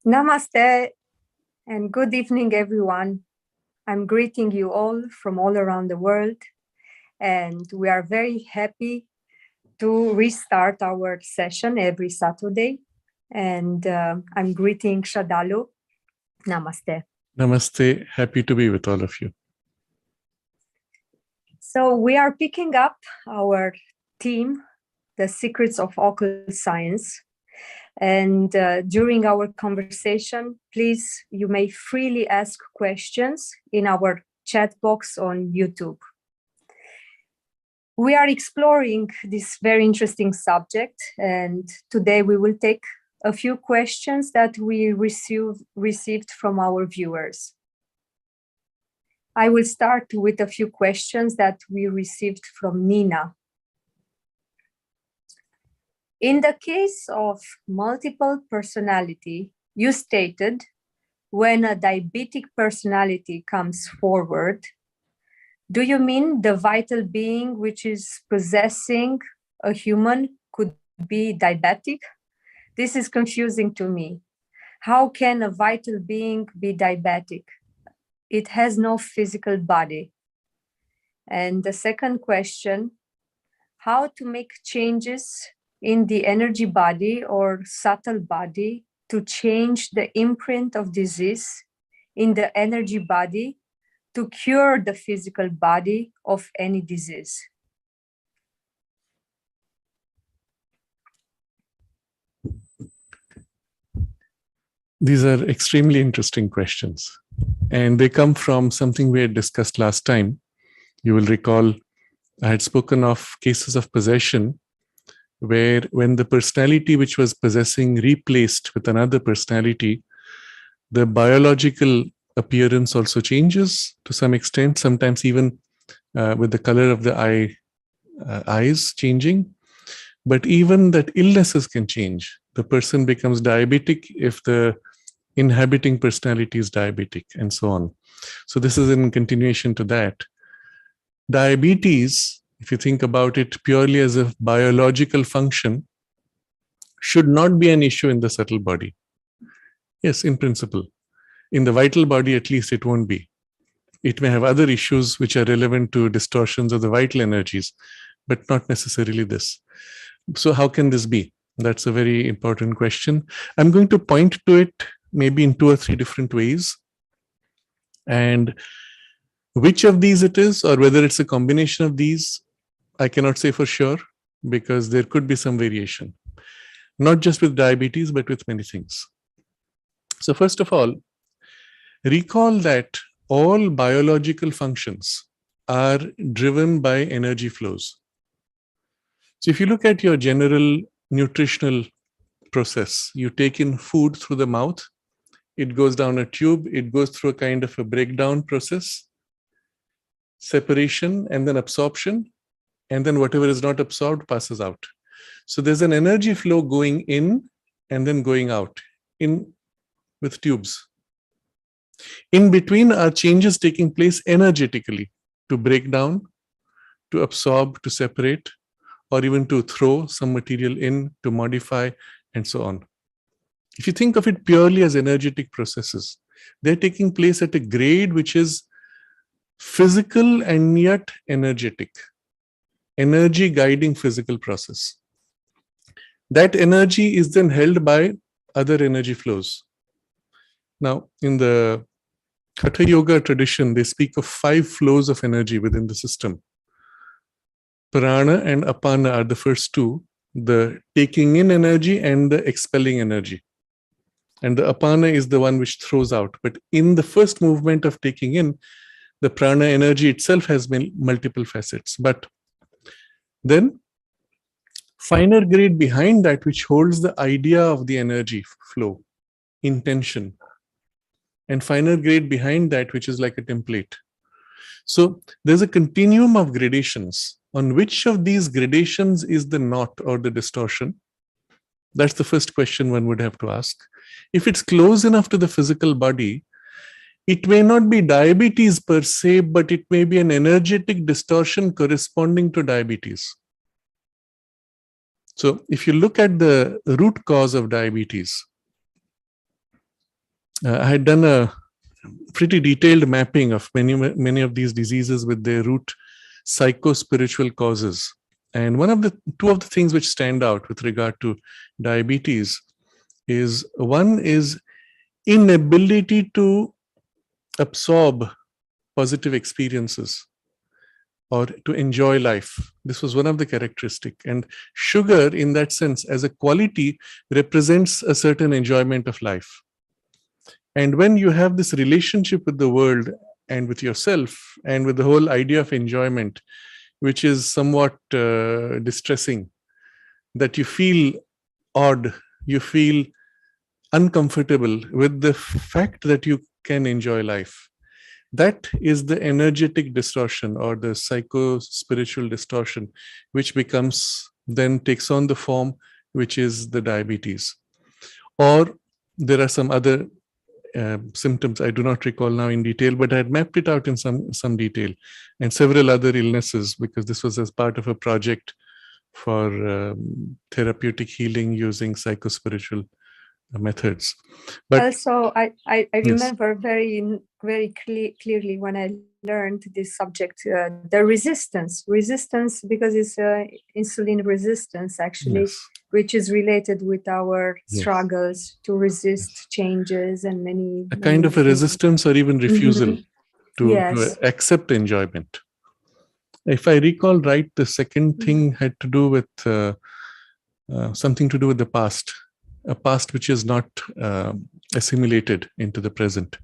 Namaste and good evening, everyone. I'm greeting you all from all around the world, and we are very happy to restart our session every Saturday. And I'm greeting Sraddhalu. Namaste. Namaste. Happy to be with all of you. So we are picking up our theme, The Secrets of Occult Science. And during our conversation, please, you may freely ask questions in our chat box on YouTube. We are exploring this very interesting subject, and today we will take a few questions that we received from our viewers. I will start with a few questions that we received from Nina. In the case of multiple personality, you stated when a diabetic personality comes forward, do you mean the vital being which is possessing a human could be diabetic? This is confusing to me. How can a vital being be diabetic? It has no physical body. And the second question, how to make changes in the energy body or subtle body to change the imprint of disease in the energy body to cure the physical body of any disease? These are extremely interesting questions, and they come from something we had discussed last time. You will recall I had spoken of cases of possession where when the personality which was possessing replaced with another personality, the biological appearance also changes to some extent, sometimes even with the color of the eyes changing. But even that illnesses can change. The person becomes diabetic if the inhabiting personality is diabetic, and so on. So this is in continuation to that. Diabetes, if you think about it purely as a biological function, should not be an issue in the subtle body. Yes, in principle. In the vital body, at least, it won't be. It may have other issues which are relevant to distortions of the vital energies, but not necessarily this. So how can this be? That's a very important question. I'm going to point to it maybe in 2 or 3 different ways. And which of these it is, or whether it's a combination of these, I cannot say for sure, because there could be some variation, not just with diabetes, but with many things. So first of all, recall that all biological functions are driven by energy flows. So if you look at your general nutritional process, you take in food through the mouth, it goes down a tube, it goes through a kind of a breakdown process, separation, and then absorption, and then whatever is not absorbed passes out. So there's an energy flow going in and then going out in with tubes. In between are changes taking place energetically to break down, to absorb, to separate, or even to throw some material in, to modify, and so on. If you think of it purely as energetic processes, they're taking place at a grade which is physical and yet energetic. Energy guiding physical process. That energy is then held by other energy flows. Now, in the Hatha Yoga tradition, they speak of 5 flows of energy within the system. Prana and Apana are the first 2, the taking in energy and the expelling energy. And the Apana is the one which throws out. But in the first movement of taking in, the prana energy itself has multiple facets. But then, finer grade behind that, which holds the idea of the energy flow, intention. And finer grade behind that, which is like a template. So there's a continuum of gradations. On which of these gradations is the knot or the distortion? That's the first question one would have to ask. If it's close enough to the physical body, it may not be diabetes per se, but it may be an energetic distortion corresponding to diabetes. So if you look at the root cause of diabetes, I had done a pretty detailed mapping of many of these diseases with their root psycho-spiritual causes. And two of the things which stand out with regard to diabetes is, one is inability to absorb positive experiences or to enjoy life. This was one of the characteristic. And sugar, in that sense, as a quality, represents a certain enjoyment of life. And when you have this relationship with the world and with yourself and with the whole idea of enjoyment, which is somewhat distressing, that you feel odd, you feel uncomfortable with the fact that you can enjoy life. That is the energetic distortion or the psycho-spiritual distortion, which then takes on the form which is the diabetes. Or there are some other symptoms I do not recall now in detail, but I had mapped it out in some detail, and several other illnesses, because this was as part of a project for therapeutic healing using psychospiritual methods. But also, I yes, remember very clearly when I learned this subject, the resistance because it's insulin resistance actually, yes, which is related with our yes, struggles to resist changes and many a kind of a resistance or even refusal to Yes. accept enjoyment. If I recall right, the second thing had to do with something to do with the past, a past which is not assimilated into the present.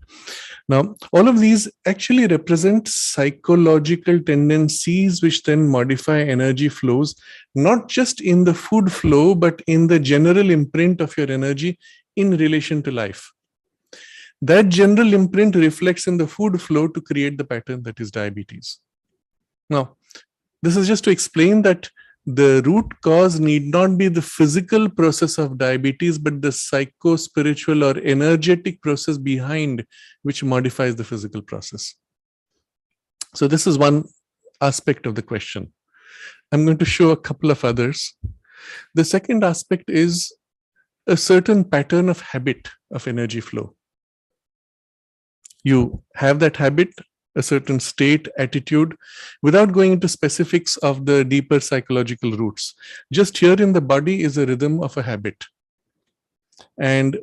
Now, all of these actually represent psychological tendencies which then modify energy flows, not just in the food flow, but in the general imprint of your energy in relation to life. That general imprint reflects in the food flow to create the pattern that is diabetes. Now, this is just to explain that the root cause need not be the physical process of diabetes, but the psycho-spiritual or energetic process behind which modifies the physical process. So this is one aspect of the question. I'm going to show a couple of others. The second aspect is a certain pattern of habit of energy flow. You have that habit, a certain state, attitude, without going into specifics of the deeper psychological roots. Just here in the body is a rhythm of a habit. And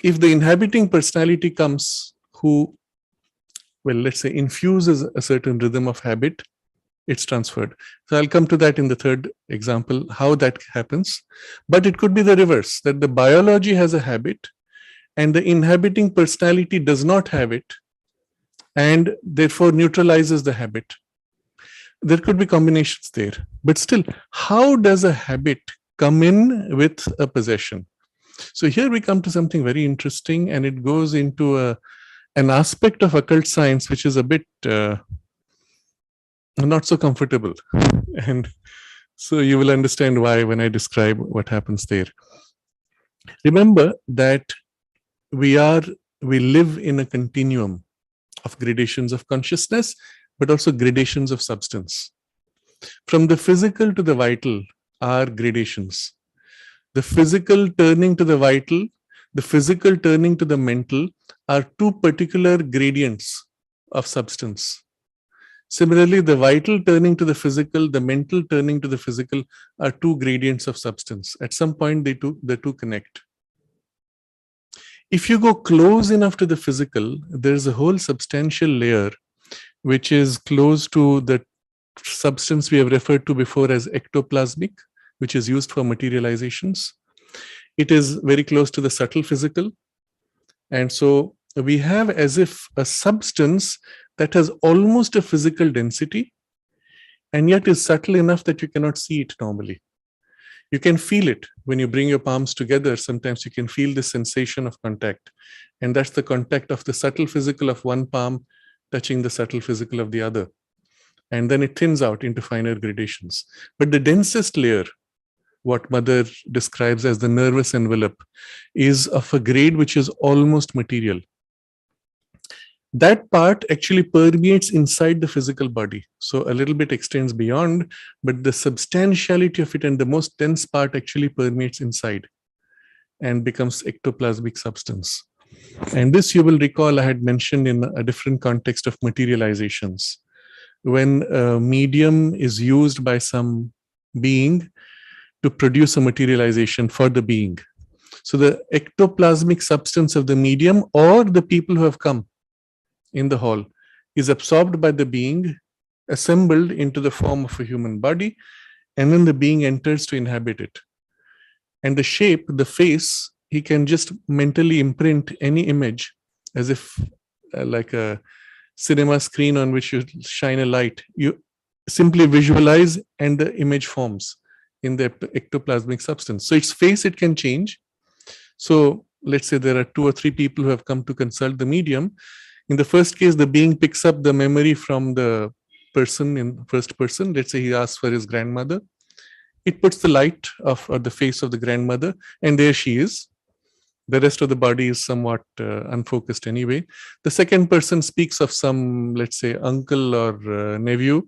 if the inhabiting personality comes who, well, let's say infuses a certain rhythm of habit, it's transferred. So I'll come to that in the third example, how that happens. But it could be the reverse, that the biology has a habit and the inhabiting personality does not have it, and therefore neutralizes the habit. There could be combinations there, but still, how does a habit come in with a possession? So here we come to something very interesting, and it goes into an aspect of occult science which is a bit not so comfortable. And so you will understand why when I describe what happens there. Remember that we live in a continuum of gradations of consciousness, but also gradations of substance. From the physical to the vital are gradations. The physical turning to the vital, the physical turning to the mental are two particular gradients of substance. Similarly, the vital turning to the physical, the mental turning to the physical are two gradients of substance. At some point, the two connect. If you go close enough to the physical, there's a whole substantial layer which is close to the substance we have referred to before as ectoplasmic, which is used for materializations. It is very close to the subtle physical. And so we have as if a substance that has almost a physical density and yet is subtle enough that you cannot see it normally. You can feel it when you bring your palms together. Sometimes you can feel the sensation of contact. And that's the contact of the subtle physical of one palm touching the subtle physical of the other. And then it thins out into finer gradations. But the densest layer, what Mother describes as the nervous envelope, is of a grade which is almost material. That part actually permeates inside the physical body. So a little bit extends beyond, but the substantiality of it and the most dense part actually permeates inside and becomes ectoplasmic substance. And this, you will recall, I had mentioned in a different context of materializations. When a medium is used by some being to produce a materialization for the being. So the ectoplasmic substance of the medium or the people who have come in the hall is absorbed by the being, assembled into the form of a human body, and then the being enters to inhabit it. And the shape, the face, he can just mentally imprint any image as if like a cinema screen on which you shine a light. You simply visualize and the image forms in the ectoplasmic substance. So its face, it can change. So let's say there are 2 or 3 people who have come to consult the medium. In the first case, the being picks up the memory from the person in first person. Let's say he asks for his grandmother. It puts the light of the face of the grandmother, and there she is. The rest of the body is somewhat unfocused anyway. The second person speaks of some, let's say, uncle or nephew.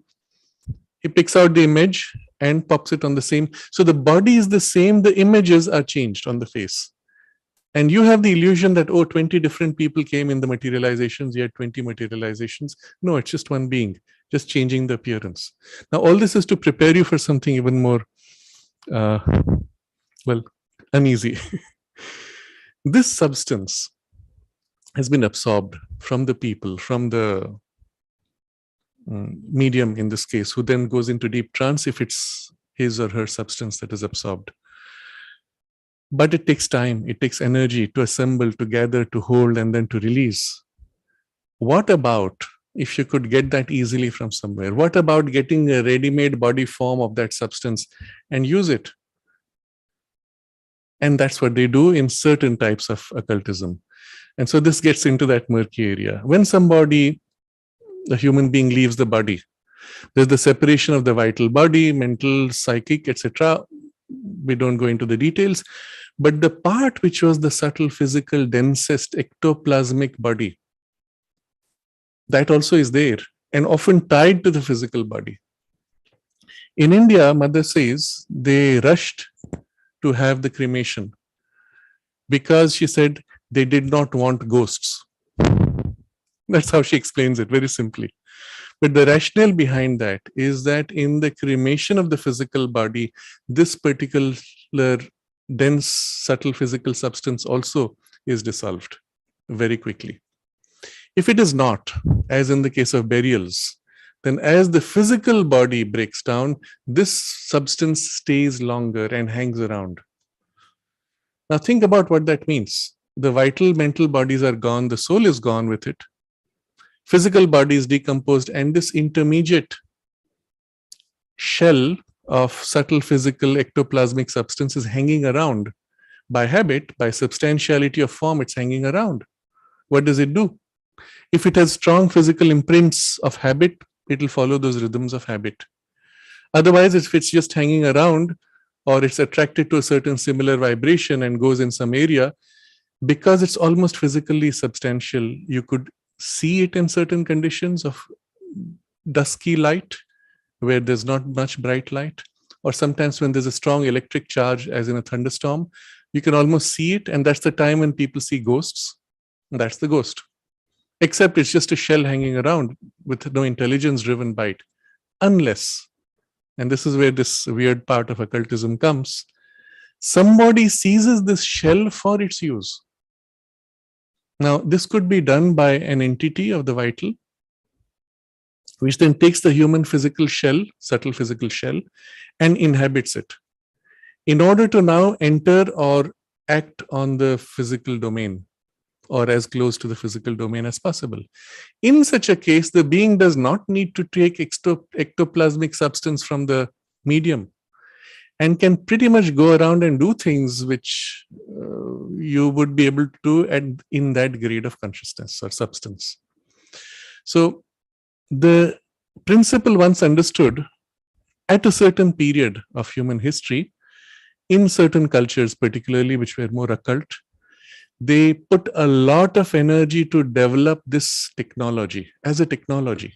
He picks out the image and pops it on the same. So the body is the same, the images are changed on the face. And you have the illusion that, 20 different people came in the materializations, you had 20 materializations. No, it's just one being, just changing the appearance. Now, all this is to prepare you for something even more, uneasy. This substance has been absorbed from the people, from the medium in this case, who then goes into deep trance if it's his or her substance that is absorbed. But it takes time, it takes energy to assemble, to gather, to hold, and then to release. What about if you could get that easily from somewhere? What about getting a ready-made body form of that substance and use it? And that's what they do in certain types of occultism. And so this gets into that murky area. When somebody, a human being, leaves the body, there's the separation of the vital body, mental, psychic, etc. We don't go into the details. But the part which was the subtle, physical, densest, ectoplasmic body, that also is there and often tied to the physical body. In India, Mother says they rushed to have the cremation because she said they did not want ghosts. That's how she explains it, very simply. But the rationale behind that is that in the cremation of the physical body, this particular dense, subtle physical substance also is dissolved very quickly. If it is not, as in the case of burials, then as the physical body breaks down, this substance stays longer and hangs around. Now think about what that means. The vital mental bodies are gone, the soul is gone with it. Physical body is decomposed, and this intermediate shell of subtle physical ectoplasmic substance is hanging around. By habit, by substantiality of form, it's hanging around. What does it do? If it has strong physical imprints of habit, it will follow those rhythms of habit. Otherwise, if it's just hanging around or it's attracted to a certain similar vibration and goes in some area, because it's almost physically substantial, you could see it in certain conditions of dusky light where there's not much bright light, or sometimes when there's a strong electric charge, as in a thunderstorm, you can almost see it, and that's the time when people see ghosts. That's the ghost. Except it's just a shell hanging around with no intelligence driven by it. Unless, and this is where this weird part of occultism comes, somebody seizes this shell for its use. Now, this could be done by an entity of the vital, which then takes the human physical shell, subtle physical shell, and inhabits it in order to now enter or act on the physical domain, or as close to the physical domain as possible. In such a case, the being does not need to take ectoplasmic substance from the medium and can pretty much go around and do things which you would be able to do in that grade of consciousness or substance. So the principle, once understood at a certain period of human history, in certain cultures particularly which were more occult, they put a lot of energy to develop this technology as a technology.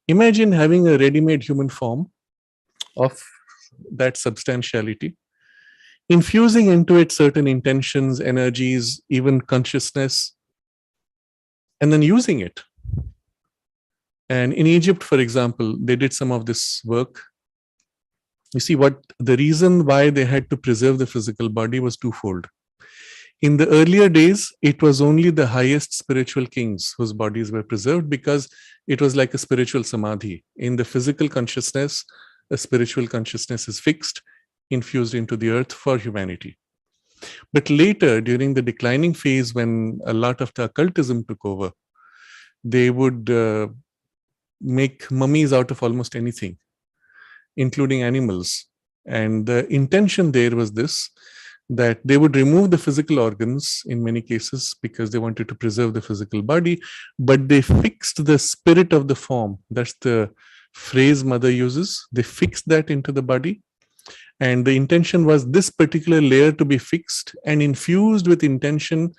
Imagine having a ready-made human form of that substantiality. infusing into it certain intentions, energies, even consciousness, and then using it. And in Egypt, for example, they did some of this work. You see, what the reason why they had to preserve the physical body was twofold. In the earlier days, it was only the highest spiritual kings whose bodies were preserved, because it was like a spiritual samadhi. In the physical consciousness, a spiritual consciousness is fixed, infused into the earth for humanity. But later, during the declining phase, when a lot of the occultism took over, they would make mummies out of almost anything, including animals. And the intention there was this, that they would remove the physical organs in many cases because they wanted to preserve the physical body, but they fixed the spirit of the form. That's the phrase Mother uses. They fixed that into the body. And the intention was this particular layer to be fixed and infused with intention,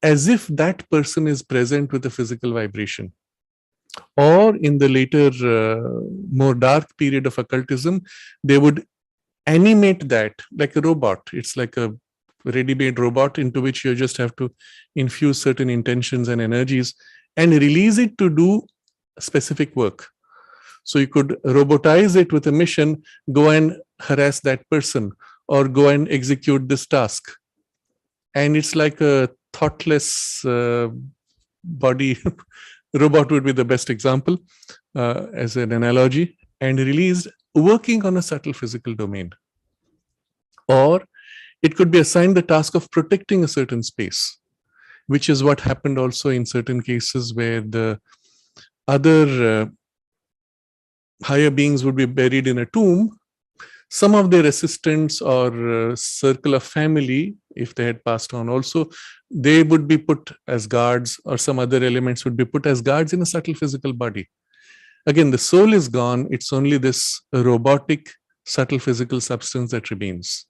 as if that person is present with a physical vibration. Or in the later, more dark period of occultism, they would animate that like a robot. It's like a ready-made robot into which you just have to infuse certain intentions and energies and release it to do specific work. So you could robotize it with a mission, go and harass that person or go and execute this task. And it's like a thoughtless body. Robot would be the best example as an analogy, and released working on a subtle physical domain. Or it could be assigned the task of protecting a certain space, which is what happened also in certain cases where the other higher beings would be buried in a tomb. Some of their assistants or circle of family, if they had passed on also, they would be put as guards, or some other elements would be put as guards in a subtle physical body. Again, the soul is gone. It's only this robotic, subtle physical substance that remains.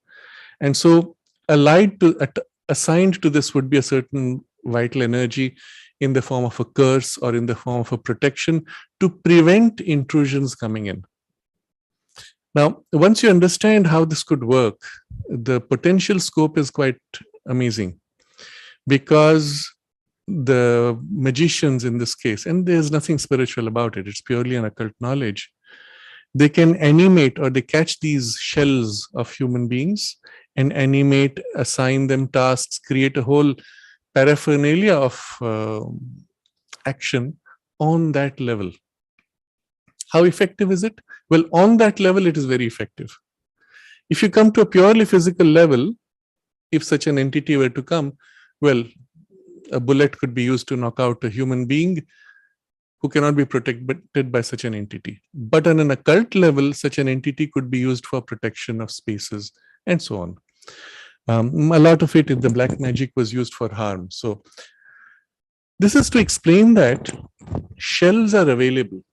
And so assigned to this would be a certain vital energy in the form of a curse or in the form of a protection to prevent intrusions coming in. Now, once you understand how this could work, the potential scope is quite amazing, because the magicians in this case, and there's nothing spiritual about it, it's purely an occult knowledge, they can animate, or they catch these shells of human beings and animate, assign them tasks, create a whole paraphernalia of action on that level. How effective is it? Well, on that level, it is very effective. If you come to a purely physical level, if such an entity were to come, well, a bullet could be used to knock out a human being who cannot be protected by such an entity. But on an occult level, such an entity could be used for protection of spaces and so on. A lot of it in the black magic was used for harm. So this is to explain that shells are available.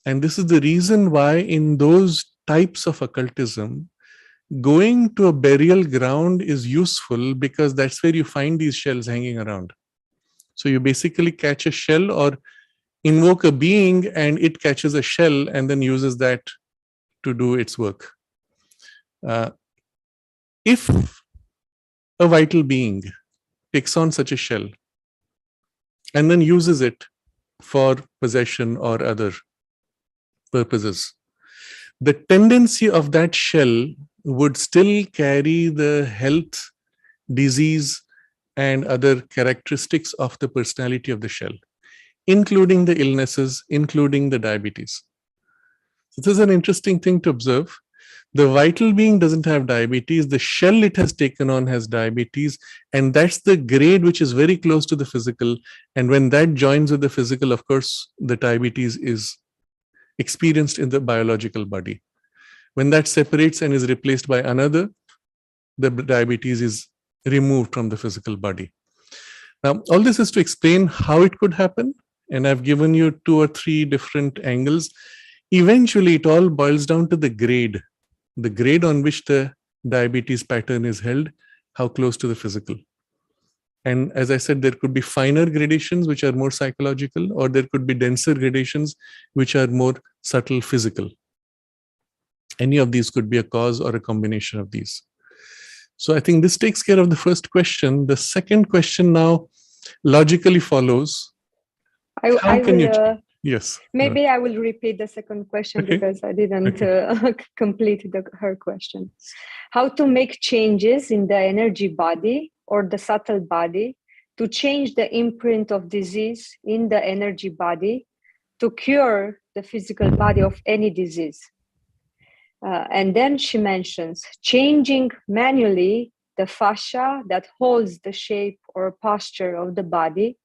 And this is the reason why in those types of occultism, going to a burial ground is useful, because that's where you find these shells hanging around. So you basically catch a shell or invoke a being, and it catches a shell and then uses that to do its work. If a vital being takes on such a shell and then uses it for possession or other purposes, the tendency of that shell would still carry the health, disease, and other characteristics of the personality of the shell, including the illnesses, including the diabetes. So this is an interesting thing to observe. The vital being doesn't have diabetes. The shell it has taken on has diabetes, and that's the grade which is very close to the physical. And when that joins with the physical, of course, the diabetes is experienced in the biological body. When that separates and is replaced by another, the diabetes is removed from the physical body. Now, all this is to explain how it could happen, and I've given you 2 or 3 different angles. Eventually, it all boils down to the grade on which the diabetes pattern is held, how close to the physical. And as I said, there could be finer gradations which are more psychological, or there could be denser gradations which are more subtle physical. Any of these could be a cause or a combination of these. So I think this takes care of the first question. The second question now logically follows. How can you? Yes. Maybe I will repeat the second question because I didn't complete her question. How to make changes in the energy body or the subtle body to change the imprint of disease in the energy body to cure the physical body of any disease. And then she mentions changing manually the fascia that holds the shape or posture of the body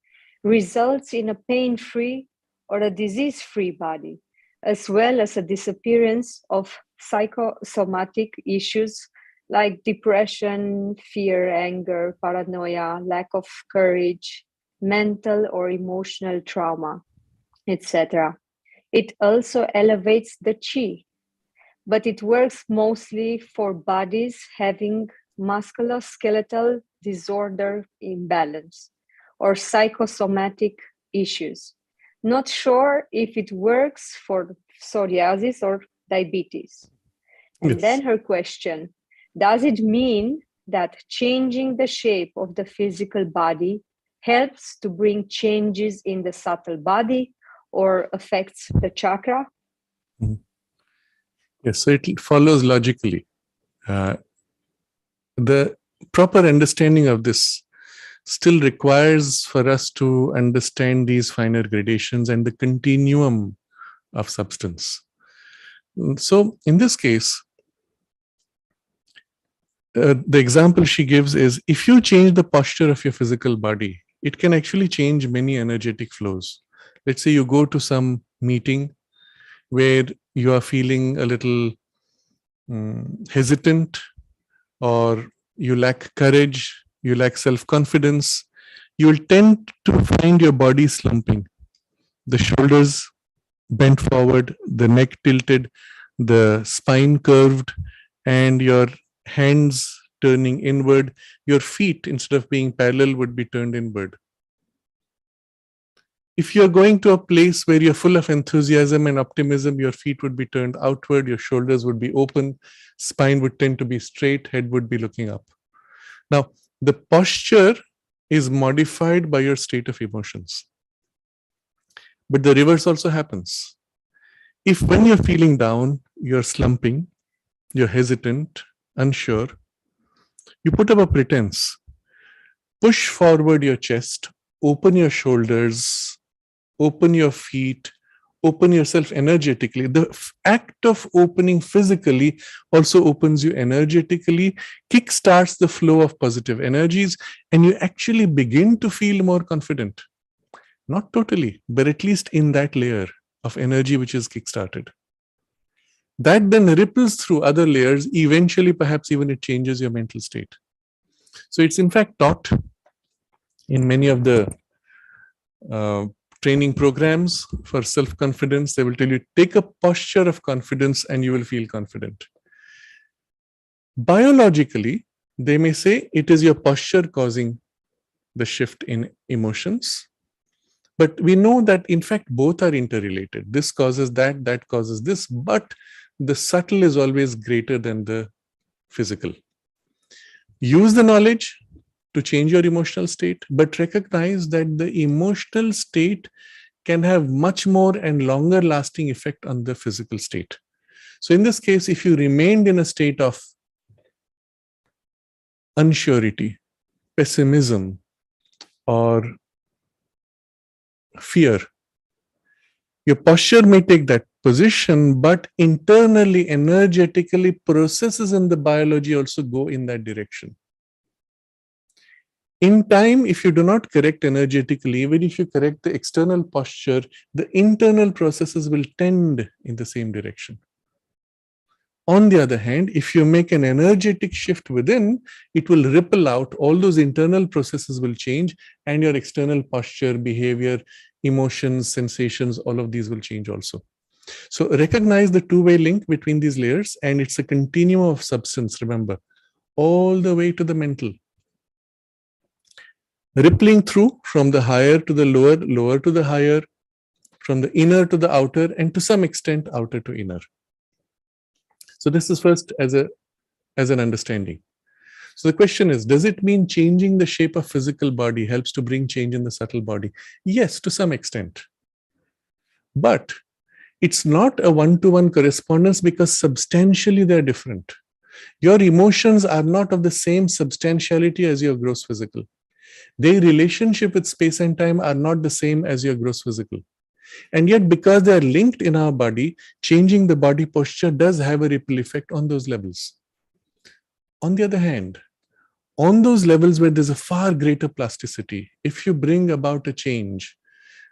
results in a pain-free or a disease-free body, as well as a disappearance of psychosomatic issues like depression, fear, anger, paranoia, lack of courage, mental or emotional trauma, etc. It also elevates the chi, but it works mostly for bodies having musculoskeletal disorder imbalance or psychosomatic issues. Not sure if it works for psoriasis or diabetes. And then her question, does it mean that changing the shape of the physical body helps to bring changes in the subtle body or affects the chakra? Mm-hmm. Yes, so it follows logically. The proper understanding of this still requires for us to understand these finer gradations and the continuum of substance. So in this case, the example she gives is if you change the posture of your physical body, it can actually change many energetic flows. Let's say you go to some meeting where you are feeling a little hesitant, or you lack courage, you lack self-confidence, you will tend to find your body slumping. The shoulders bent forward, the neck tilted, the spine curved, and your hands turning inward. Your feet, instead of being parallel, would be turned inward. If you're going to a place where you're full of enthusiasm and optimism, your feet would be turned outward, your shoulders would be open, spine would tend to be straight, head would be looking up. Now, the posture is modified by your state of emotions. But the reverse also happens. If when you're feeling down, you're slumping, you're hesitant, unsure, you put up a pretense. Push forward your chest, open your shoulders, open your feet, open yourself energetically. The act of opening physically also opens you energetically, kickstarts the flow of positive energies, and you actually begin to feel more confident. Not totally, but at least in that layer of energy which is kickstarted. That then ripples through other layers. Eventually, perhaps even it changes your mental state. So it's in fact taught in many of the training programs for self-confidence. They will tell you, take a posture of confidence and you will feel confident. Biologically, they may say it is your posture causing the shift in emotions. But we know that in fact, both are interrelated. This causes that, that causes this, but the subtle is always greater than the physical. Use the knowledge to change your emotional state, but recognize that the emotional state can have much more and longer lasting effect on the physical state. So in this case, if you remained in a state of unsurety, pessimism, or fear, your posture may take that position, but internally, energetically, processes in the biology also go in that direction. In time, if you do not correct energetically, even if you correct the external posture, the internal processes will tend in the same direction. On the other hand, if you make an energetic shift within, it will ripple out, all those internal processes will change, and your external posture, behavior, emotions, sensations, all of these will change also. So recognize the two-way link between these layers, and it's a continuum of substance, remember, all the way to the mental. Rippling through from the higher to the lower, lower to the higher, from the inner to the outer, and to some extent outer to inner. So this is first as an understanding. So the question is, does it mean changing the shape of physical body helps to bring change in the subtle body? Yes, to some extent. But it's not a one-to-one correspondence because substantially they're different. Your emotions are not of the same substantiality as your gross physical. Their relationship with space and time are not the same as your gross physical. And yet, because they are linked in our body, changing the body posture does have a ripple effect on those levels. On the other hand, on those levels where there's a far greater plasticity, if you bring about a change,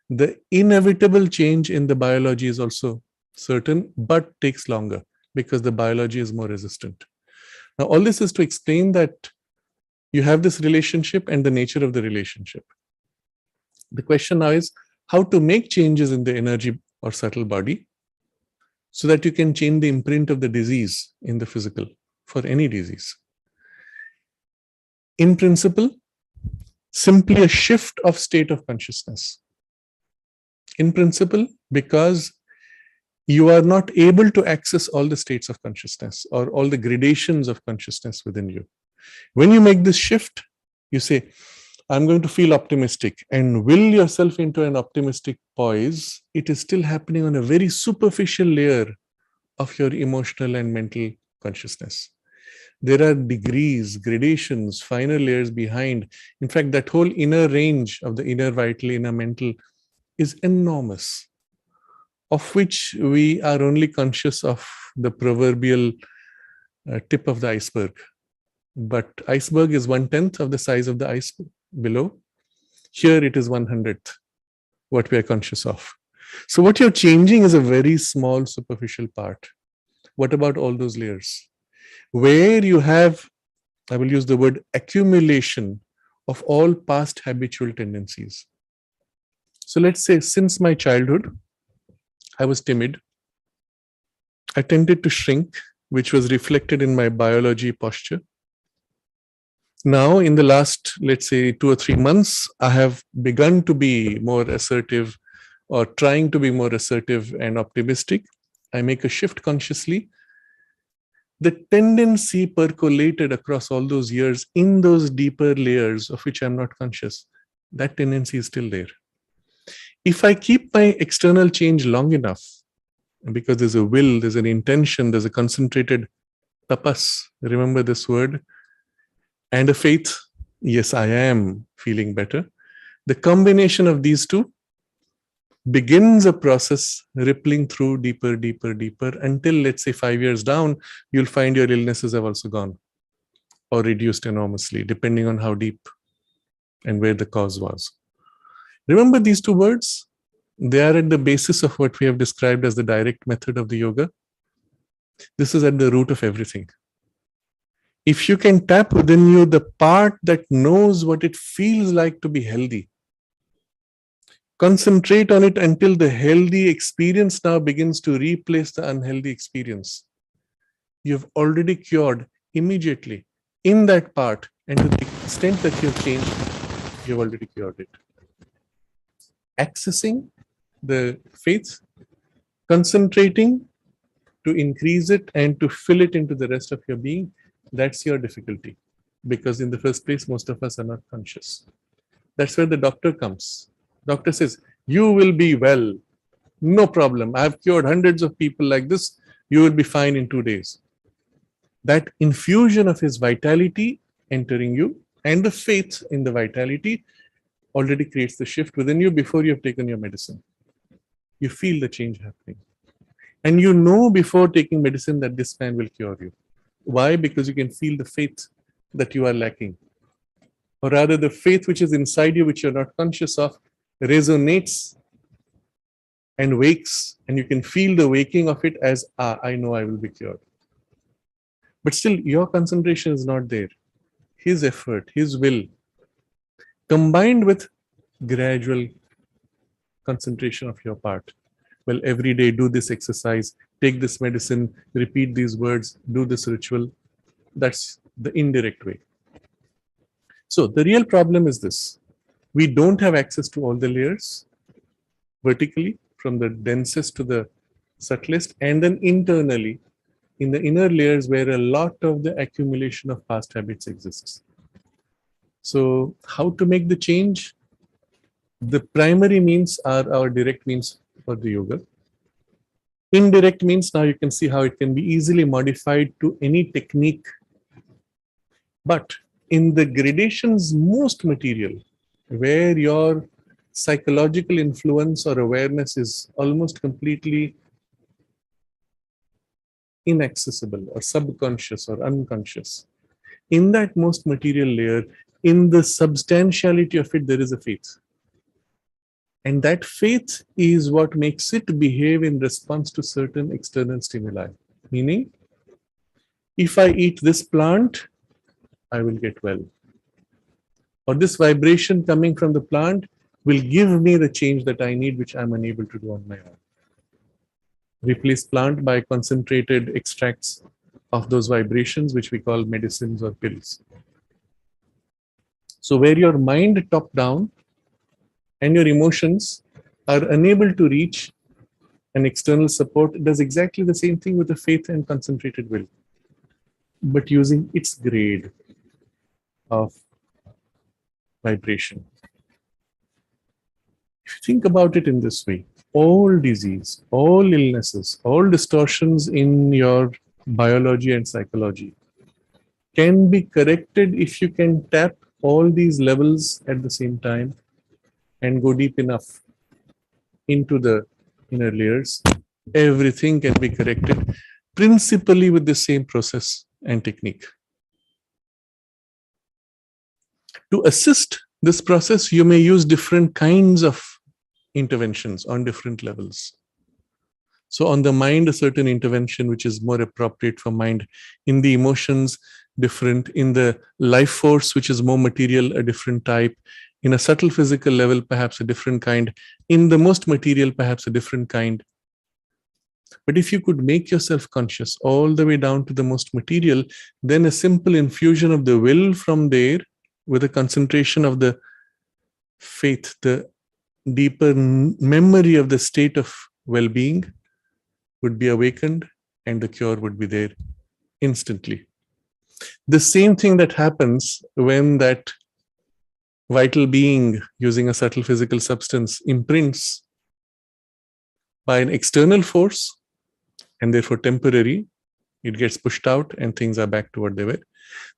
the inevitable change in the biology is also certain, but takes longer because the biology is more resistant. Now, all this is to explain that you have this relationship and the nature of the relationship. The question now is how to make changes in the energy or subtle body so that you can change the imprint of the disease in the physical for any disease. In principle, simply a shift of state of consciousness. In principle, because you are not able to access all the states of consciousness or all the gradations of consciousness within you. When you make this shift, you say, I'm going to feel optimistic and will yourself into an optimistic poise. It is still happening on a very superficial layer of your emotional and mental consciousness. There are degrees, gradations, finer layers behind. In fact, that whole inner range of the inner vital, inner mental is enormous, of which we are only conscious of the proverbial tip of the iceberg. But iceberg is 1/10 of the size of the ice below. Here it is 1/100th what we are conscious of. So what you're changing is a very small superficial part. What about all those layers? Where you have, I will use the word accumulation of all past habitual tendencies. So let's say since my childhood, I was timid. I tended to shrink, which was reflected in my biology posture. Now, in the last, let's say, 2 or 3 months, I have begun to be more assertive or trying to be more assertive and optimistic. I make a shift consciously. The tendency percolated across all those years in those deeper layers of which I'm not conscious, that tendency is still there. If I keep my external change long enough, because there's a will, there's an intention, there's a concentrated tapas, remember this word, and a faith, yes, I am feeling better. The combination of these two begins a process rippling through deeper, deeper, deeper until, let's say, 5 years down, you'll find your illnesses have also gone or reduced enormously, depending on how deep and where the cause was. Remember these two words? They are at the basis of what we have described as the direct method of the yoga. This is at the root of everything. If you can tap within you the part that knows what it feels like to be healthy, concentrate on it until the healthy experience now begins to replace the unhealthy experience. You've already cured immediately in that part, and to the extent that you've changed, you've already cured it. Accessing the faith, concentrating to increase it and to fill it into the rest of your being, that's your difficulty. Because in the first place, most of us are not conscious. That's where the doctor comes. Doctor says, you will be well. No problem. I've cured hundreds of people like this. You will be fine in 2 days. That infusion of his vitality entering you and the faith in the vitality already creates the shift within you before you have taken your medicine. You feel the change happening. And you know before taking medicine that this man will cure you. Why? Because you can feel the faith that you are lacking. Or rather, the faith which is inside you, which you're not conscious of, resonates and wakes, and you can feel the waking of it as, I know I will be cured. But still, your concentration is not there. His effort, his will, combined with gradual concentration of your part. Well, every day do this exercise, take this medicine, repeat these words, do this ritual. That's the indirect way. So the real problem is this. We don't have access to all the layers vertically, from the densest to the subtlest, and then internally, in the inner layers where a lot of the accumulation of past habits exists. So how to make the change? The primary means are our direct means for the yoga. Indirect means, now you can see how it can be easily modified to any technique. But in the gradations most material, where your psychological influence or awareness is almost completely inaccessible or subconscious or unconscious, in that most material layer, in the substantiality of it, there is a faith. And that faith is what makes it behave in response to certain external stimuli. Meaning, if I eat this plant, I will get well. Or this vibration coming from the plant will give me the change that I need, which I'm unable to do on my own. Replace plant by concentrated extracts of those vibrations, which we call medicines or pills. So where your mind top down and your emotions are unable to reach an external support, it does exactly the same thing with the faith and concentrated will, but using its grade of vibration. If you think about it in this way, all disease, all illnesses, all distortions in your biology and psychology can be corrected if you can tap all these levels at the same time and go deep enough into the inner layers. Everything can be corrected principally with the same process and technique. To assist this process, you may use different kinds of interventions on different levels. So on the mind, a certain intervention which is more appropriate for mind. In the emotions, different. In the life force, which is more material, a different type. In a subtle physical level, perhaps a different kind. In the most material, perhaps a different kind. But if you could make yourself conscious all the way down to the most material, then a simple infusion of the will from there with a concentration of the faith, the deeper memory of the state of well-being would be awakened and the cure would be there instantly. The same thing that happens when that vital being using a subtle physical substance imprints by an external force and therefore temporary, it gets pushed out and things are back to what they were.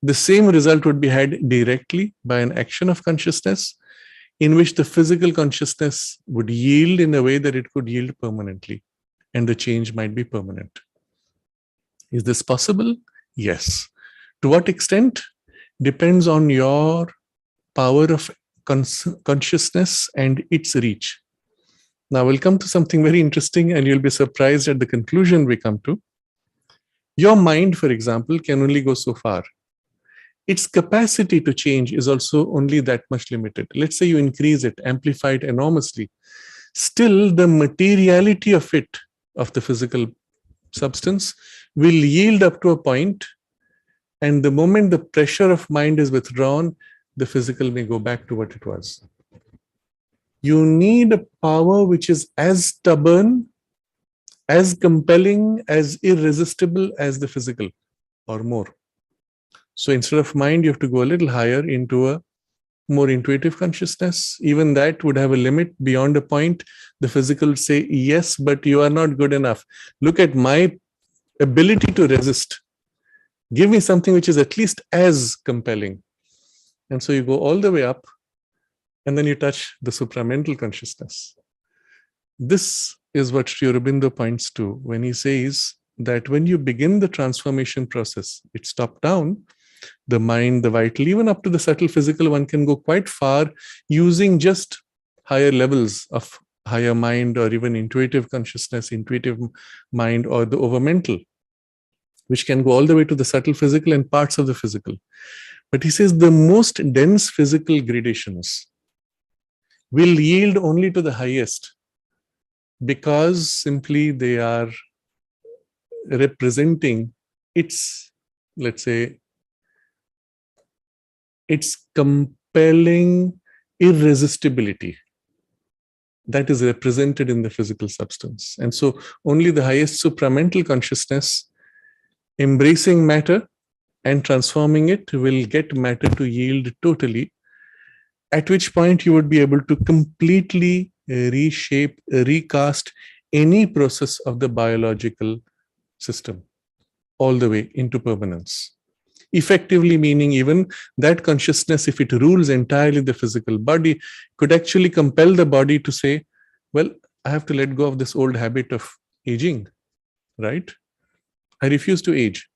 The same result would be had directly by an action of consciousness in which the physical consciousness would yield in a way that it could yield permanently, and the change might be permanent. Is this possible? Yes. To what extent? Depends on your power of consciousness and its reach. Now we'll come to something very interesting and you'll be surprised at the conclusion we come to. Your mind, for example, can only go so far. Its capacity to change is also only that much limited. Let's say you increase it, amplify it enormously. Still, the materiality of it, of the physical substance, will yield up to a point, and the moment the pressure of mind is withdrawn, the physical may go back to what it was. You need a power which is as stubborn, as compelling, as irresistible as the physical, or more. So instead of mind, you have to go a little higher into a more intuitive consciousness. Even that would have a limit. Beyond a point, the physical would say, yes, but you are not good enough. Look at my ability to resist. Give me something which is at least as compelling. And so you go all the way up, and then you touch the supramental consciousness. This is what Sri Aurobindo points to when he says that when you begin the transformation process, it's top down, the mind, the vital, even up to the subtle physical, one can go quite far using just higher levels of higher mind or even intuitive consciousness, intuitive mind, or the overmental, which can go all the way to the subtle physical and parts of the physical. But he says the most dense physical gradations will yield only to the highest because simply they are representing its, let's say, its compelling irresistibility that is represented in the physical substance. And so only the highest supramental consciousness Embracing matter and transforming it will get matter to yield totally, at which point you would be able to completely reshape, recast any process of the biological system all the way into permanence. Effectively meaning even that consciousness, if it rules entirely the physical body, could actually compel the body to say, well, I have to let go of this old habit of aging, right? I refuse to age.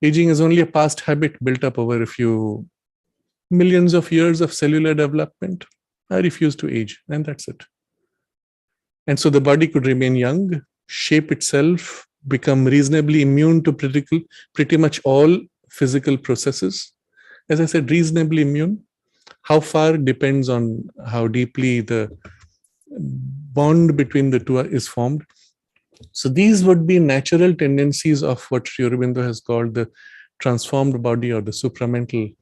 Aging is only a past habit built up over a few millions of years of cellular development. I refuse to age, and that's it. And so the body could remain young, shape itself, become reasonably immune to pretty much all physical processes. As I said, reasonably immune. How far depends on how deeply the bond between the two is formed. So these would be natural tendencies of what Sri Aurobindo has called the transformed body, or the supramental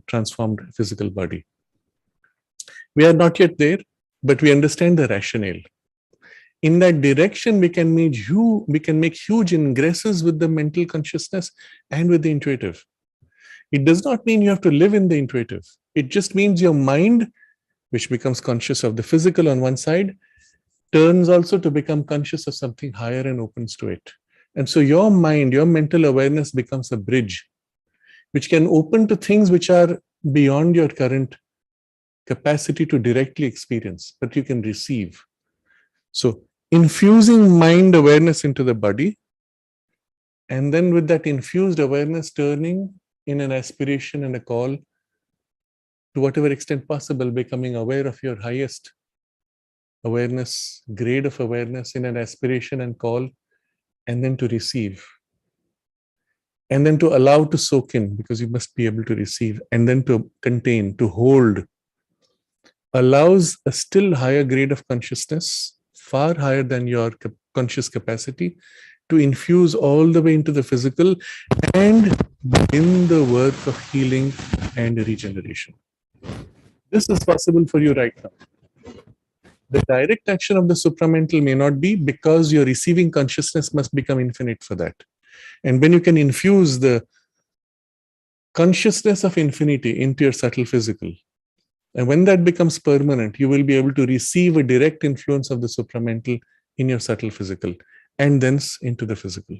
transformed physical body. We are not yet there, but we understand the rationale. In that direction, we can make huge ingresses with the mental consciousness and with the intuitive. It does not mean you have to live in the intuitive. It just means your mind, which becomes conscious of the physical on one side, turns also to become conscious of something higher and opens to it. And so your mind, your mental awareness becomes a bridge which can open to things which are beyond your current capacity to directly experience, but you can receive. So infusing mind awareness into the body, and then with that infused awareness turning in an aspiration and a call to whatever extent possible, becoming aware of your highest awareness, grade of awareness in an aspiration and call, and then to receive. And then to allow to soak in, because you must be able to receive, and then to contain, to hold, allows a still higher grade of consciousness, far higher than your conscious capacity, to infuse all the way into the physical and begin the work of healing and regeneration. This is possible for you right now. The direct action of the supramental may not be, because your receiving consciousness must become infinite for that. And when you can infuse the consciousness of infinity into your subtle physical, and when that becomes permanent, you will be able to receive a direct influence of the supramental in your subtle physical, and thence into the physical.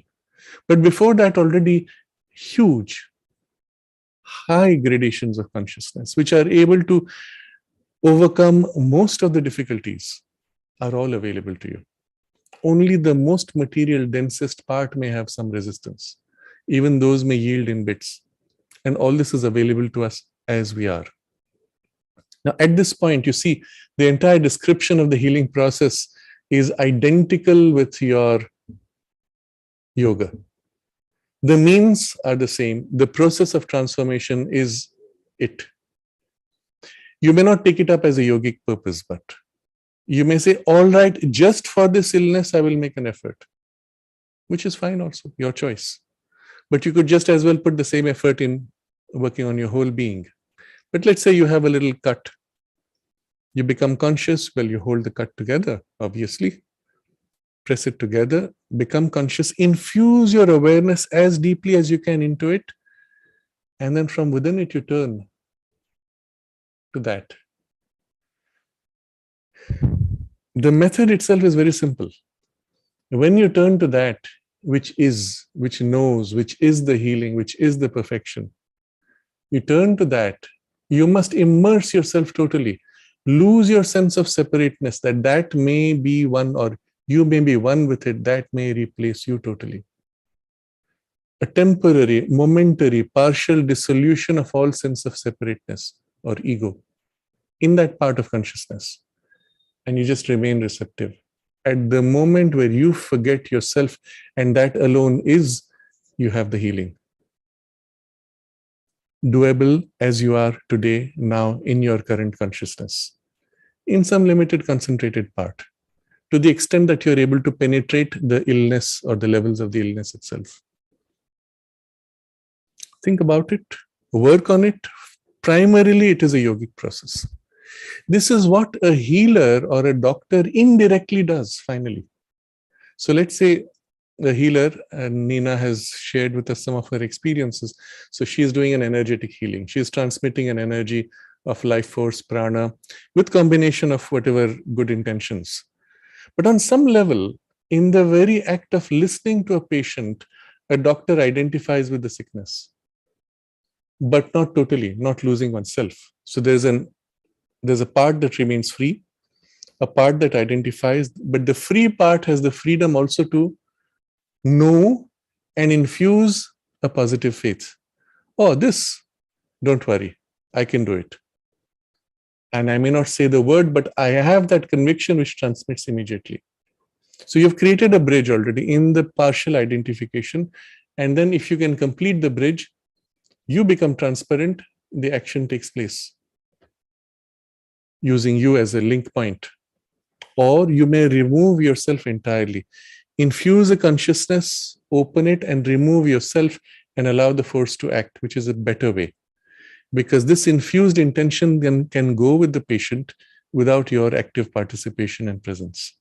But before that, already huge, high gradations of consciousness, which are able to overcome most of the difficulties, are all available to you. Only the most material, densest part may have some resistance. Even those may yield in bits. And all this is available to us as we are. Now, at this point, you see, the entire description of the healing process is identical with your yoga. The means are the same. The process of transformation is it. You may not take it up as a yogic purpose, but you may say, all right, just for this illness, I will make an effort, which is fine also, your choice. But you could just as well put the same effort in working on your whole being. But let's say you have a little cut. You become conscious, well, you hold the cut together, obviously. Press it together, become conscious, infuse your awareness as deeply as you can into it, and then from within it, you turn to that. The method itself is very simple. When you turn to that, which knows, which is the healing, which is the perfection, you turn to that, you must immerse yourself totally. Lose your sense of separateness, that may be one, or you may be one with it, that may replace you totally. A temporary, momentary, partial dissolution of all sense of separateness or ego in that part of consciousness. And you just remain receptive. At the moment where you forget yourself, and that alone is, you have the healing. Doable as you are today, now, in your current consciousness, in some limited, concentrated part, to the extent that you're able to penetrate the illness or the levels of the illness itself. Think about it, work on it. Primarily, it is a yogic process. This is what a healer or a doctor indirectly does, finally. So let's say the healer, Nina, has shared with us some of her experiences. So she is doing an energetic healing. She is transmitting an energy of life force, prana, with combination of whatever good intentions. But on some level, in the very act of listening to a patient, a doctor identifies with the sickness, but not totally, not losing oneself. So there's a part that remains free, a part that identifies, but the free part has the freedom also to know and infuse a positive faith. Oh, this, don't worry, I can do it. And I may not say the word, but I have that conviction which transmits immediately. So you've created a bridge already in the partial identification. And then if you can complete the bridge, you become transparent, the action takes place using you as a link point. Or you may remove yourself entirely. Infuse a consciousness, open it, and remove yourself and allow the force to act, which is a better way. Because this infused intention can go with the patient without your active participation and presence.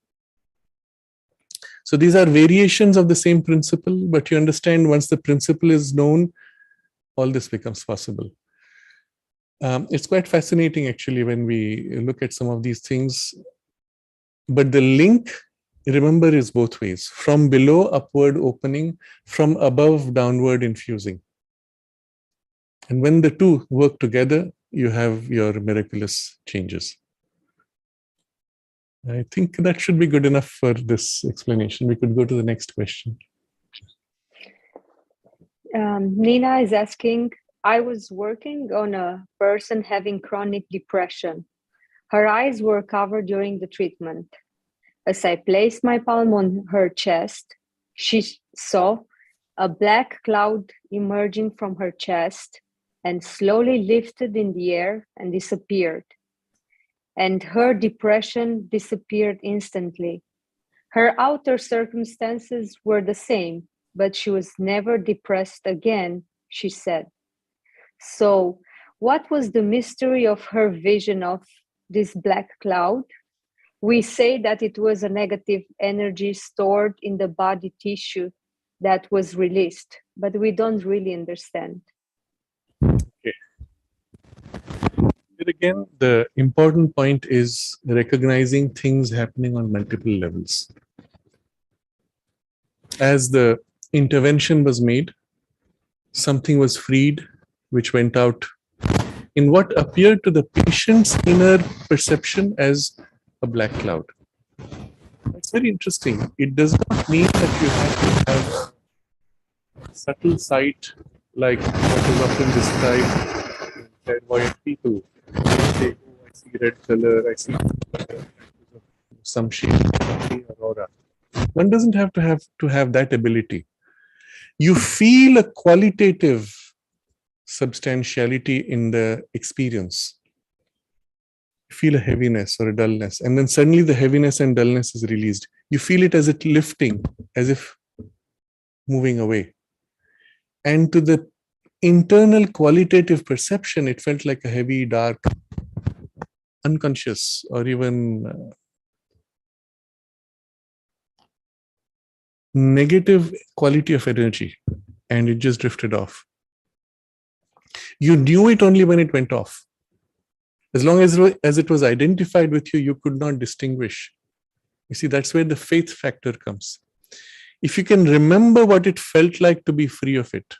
So these are variations of the same principle, but you understand once the principle is known, all this becomes possible. It's quite fascinating actually when we look at some of these things. But the link, remember, is both ways. From below, upward opening, from above, downward infusing. And when the two work together, you have your miraculous changes. I think that should be good enough for this explanation. We could go to the next question. Nina is asking, I was working on a person having chronic depression. Her eyes were covered during the treatment. As I placed my palm on her chest, she saw a black cloud emerging from her chest and slowly lifted in the air and disappeared. And her depression disappeared instantly. Her outer circumstances were the same, but she was never depressed again, she said. So, what was the mystery of her vision of this black cloud? We say that it was a negative energy stored in the body tissue that was released, but we don't really understand. Okay. But again, the important point is recognizing things happening on multiple levels. As the intervention was made, something was freed, which went out in what appeared to the patient's inner perception as a black cloud. It's very interesting. It does not mean that you have to have subtle sight like what is often described in clairvoyant people. They say, oh, I see red color, I see some shape of the aurora. One doesn't have to have that ability. You feel a qualitative substantiality in the experience. You feel a heaviness or a dullness, and then suddenly the heaviness and dullness is released. You feel it as it lifting, as if moving away. And to the internal qualitative perception, it felt like a heavy, dark, unconscious, or even negative quality of energy, and it just drifted off. You knew it only when it went off. As long as it was identified with you, you could not distinguish. You see, that's where the faith factor comes. If you can remember what it felt like to be free of it,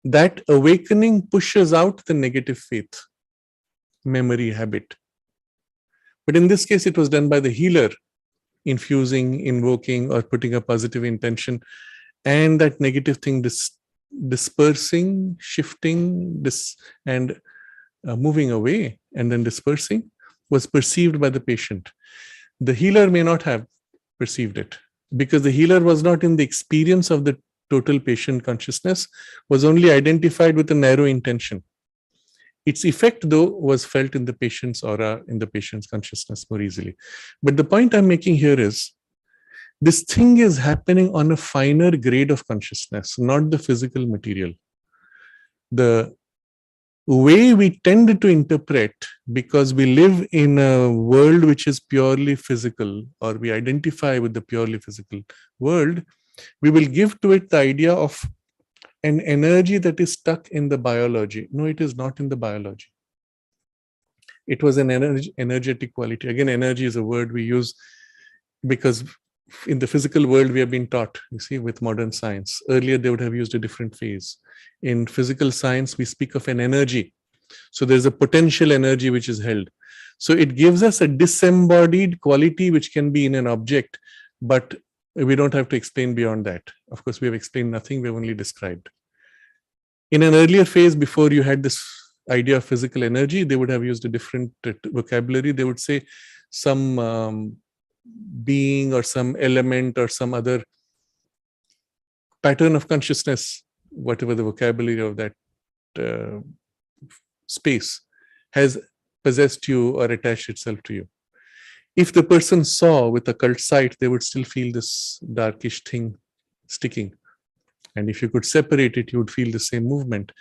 that awakening pushes out the negative faith, memory, habit. But in this case, it was done by the healer, infusing, invoking, or putting a positive intention, and that negative thing dispersing, shifting, and moving away, and then dispersing, was perceived by the patient. The healer may not have perceived it, because the healer was not in the experience of the total patient consciousness, was only identified with a narrow intention. Its effect, though, was felt in the patient's aura, in the patient's consciousness more easily. But the point I'm making here is, this thing is happening on a finer grade of consciousness, not the physical material. The way we tend to interpret, because we live in a world which is purely physical, or we identify with the purely physical world, we will give to it the idea of an energy that is stuck in the biology. No, it is not in the biology. It was an energetic quality. Again, energy is a word we use because in the physical world we have been taught, you see, with modern science. Earlier they would have used a different phrase. In physical science we speak of an energy. So there's a potential energy which is held. So it gives us a disembodied quality which can be in an object, but we don't have to explain beyond that. Of course, we have explained nothing, we have only described. In an earlier phase, before you had this idea of physical energy, they would have used a different vocabulary. They would say some being or some element or some other pattern of consciousness, whatever the vocabulary of that space, has possessed you or attached itself to you. If the person saw with occult sight, they would still feel this darkish thing sticking. And if you could separate it, you would feel the same movement.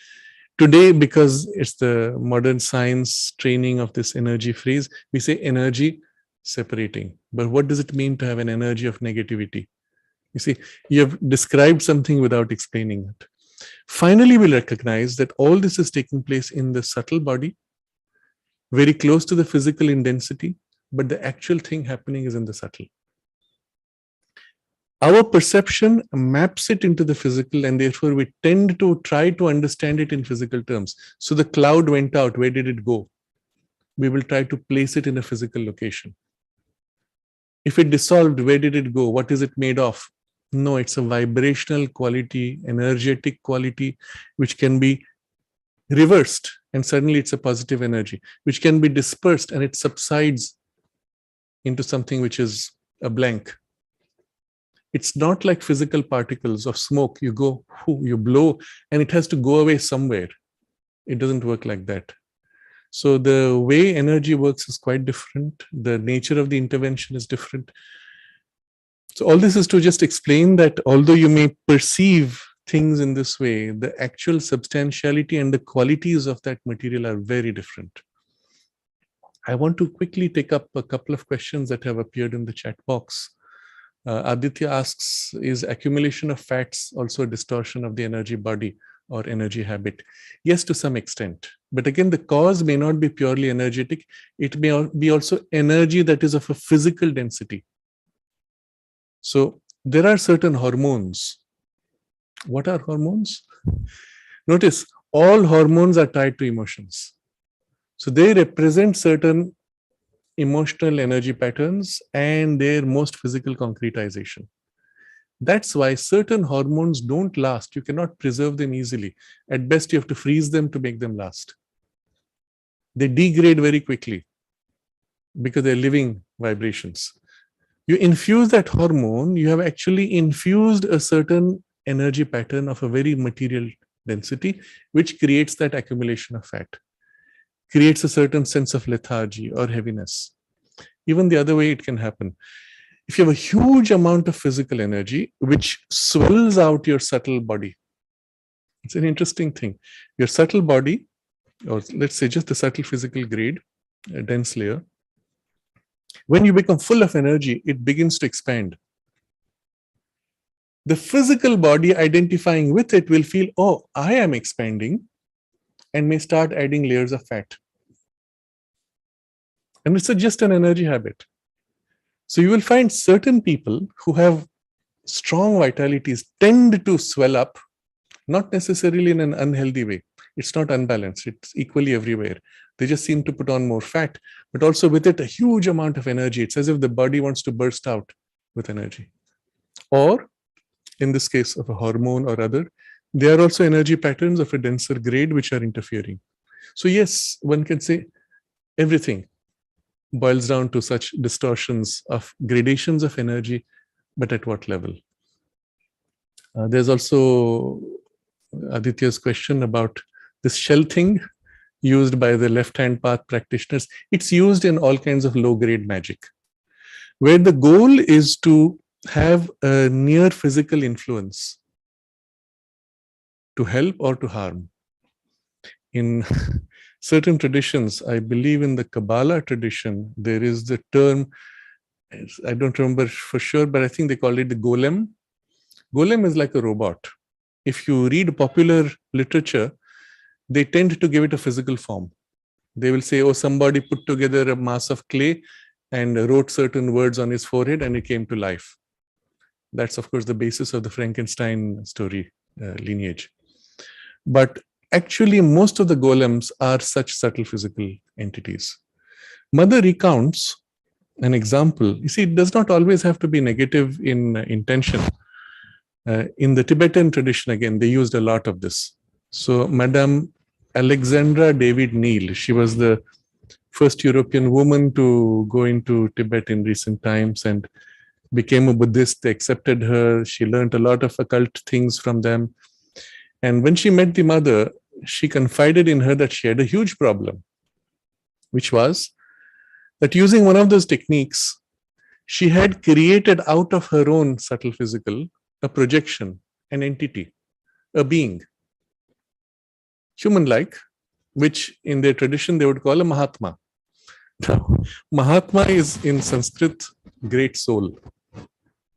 Today, because it's the modern science training of this energy phrase, we say energy separating. But what does it mean to have an energy of negativity? You see, you have described something without explaining it. Finally, we'll recognize that all this is taking place in the subtle body, very close to the physical in density, but the actual thing happening is in the subtle. Our perception maps it into the physical, and therefore we tend to try to understand it in physical terms. So the cloud went out, where did it go? We will try to place it in a physical location. If it dissolved, where did it go? What is it made of? No, it's a vibrational quality, energetic quality, which can be reversed, and suddenly it's a positive energy, which can be dispersed and it subsides into something which is a blank. It's not like physical particles of smoke. You go, you blow, and it has to go away somewhere. It doesn't work like that. So the way energy works is quite different. The nature of the intervention is different. So all this is to just explain that although you may perceive things in this way, the actual substantiality and the qualities of that material are very different. I want to quickly take up a couple of questions that have appeared in the chat box. Aditya asks, is accumulation of fats also a distortion of the energy body or energy habit? Yes, to some extent. But again, the cause may not be purely energetic. It may be also energy that is of a physical density. So there are certain hormones. What are hormones? Notice, all hormones are tied to emotions. So they represent certain emotional energy patterns and their most physical concretization. That's why certain hormones don't last. You cannot preserve them easily. At best, you have to freeze them to make them last. They degrade very quickly because they're living vibrations. You infuse that hormone, you have actually infused a certain energy pattern of a very material density, which creates that accumulation of fat, creates a certain sense of lethargy or heaviness. Even the other way it can happen. If you have a huge amount of physical energy, which swells out your subtle body, it's an interesting thing. Your subtle body, or let's say just the subtle physical grade, a dense layer, when you become full of energy, it begins to expand. The physical body identifying with it will feel, oh, I am expanding, and may start adding layers of fat. And it's just an energy habit. So you will find certain people who have strong vitalities tend to swell up, not necessarily in an unhealthy way. It's not unbalanced. It's equally everywhere. They just seem to put on more fat, but also with it a huge amount of energy. It's as if the body wants to burst out with energy. Or, in this case of a hormone or other, there are also energy patterns of a denser grade which are interfering. So yes, one can say everything boils down to such distortions of gradations of energy, but at what level? There's also Aditya's question about this shell thing used by the left-hand path practitioners. It's used in all kinds of low-grade magic, where the goal is to have a near physical influence to help or to harm. in certain traditions, I believe in the Kabbalah tradition, there is the term, I don't remember for sure, but I think they call it the golem. Golem is like a robot. If you read popular literature, they tend to give it a physical form. They will say, oh, somebody put together a mass of clay and wrote certain words on his forehead and it came to life. That's, of course, the basis of the Frankenstein story lineage. But actually, most of the golems are such subtle physical entities. Mother recounts an example. You see, it does not always have to be negative in intention. In the Tibetan tradition, again, they used a lot of this. So, Madame Alexandra David Neal, she was the first European woman to go into Tibet in recent times and became a Buddhist. They accepted her. She learned a lot of occult things from them. And when she met the mother, she confided in her that she had a huge problem, which was that using one of those techniques, she had created out of her own subtle physical a projection, an entity, a being, human-like, which in their tradition they would call a Mahatma. Now, Mahatma is in Sanskrit great soul.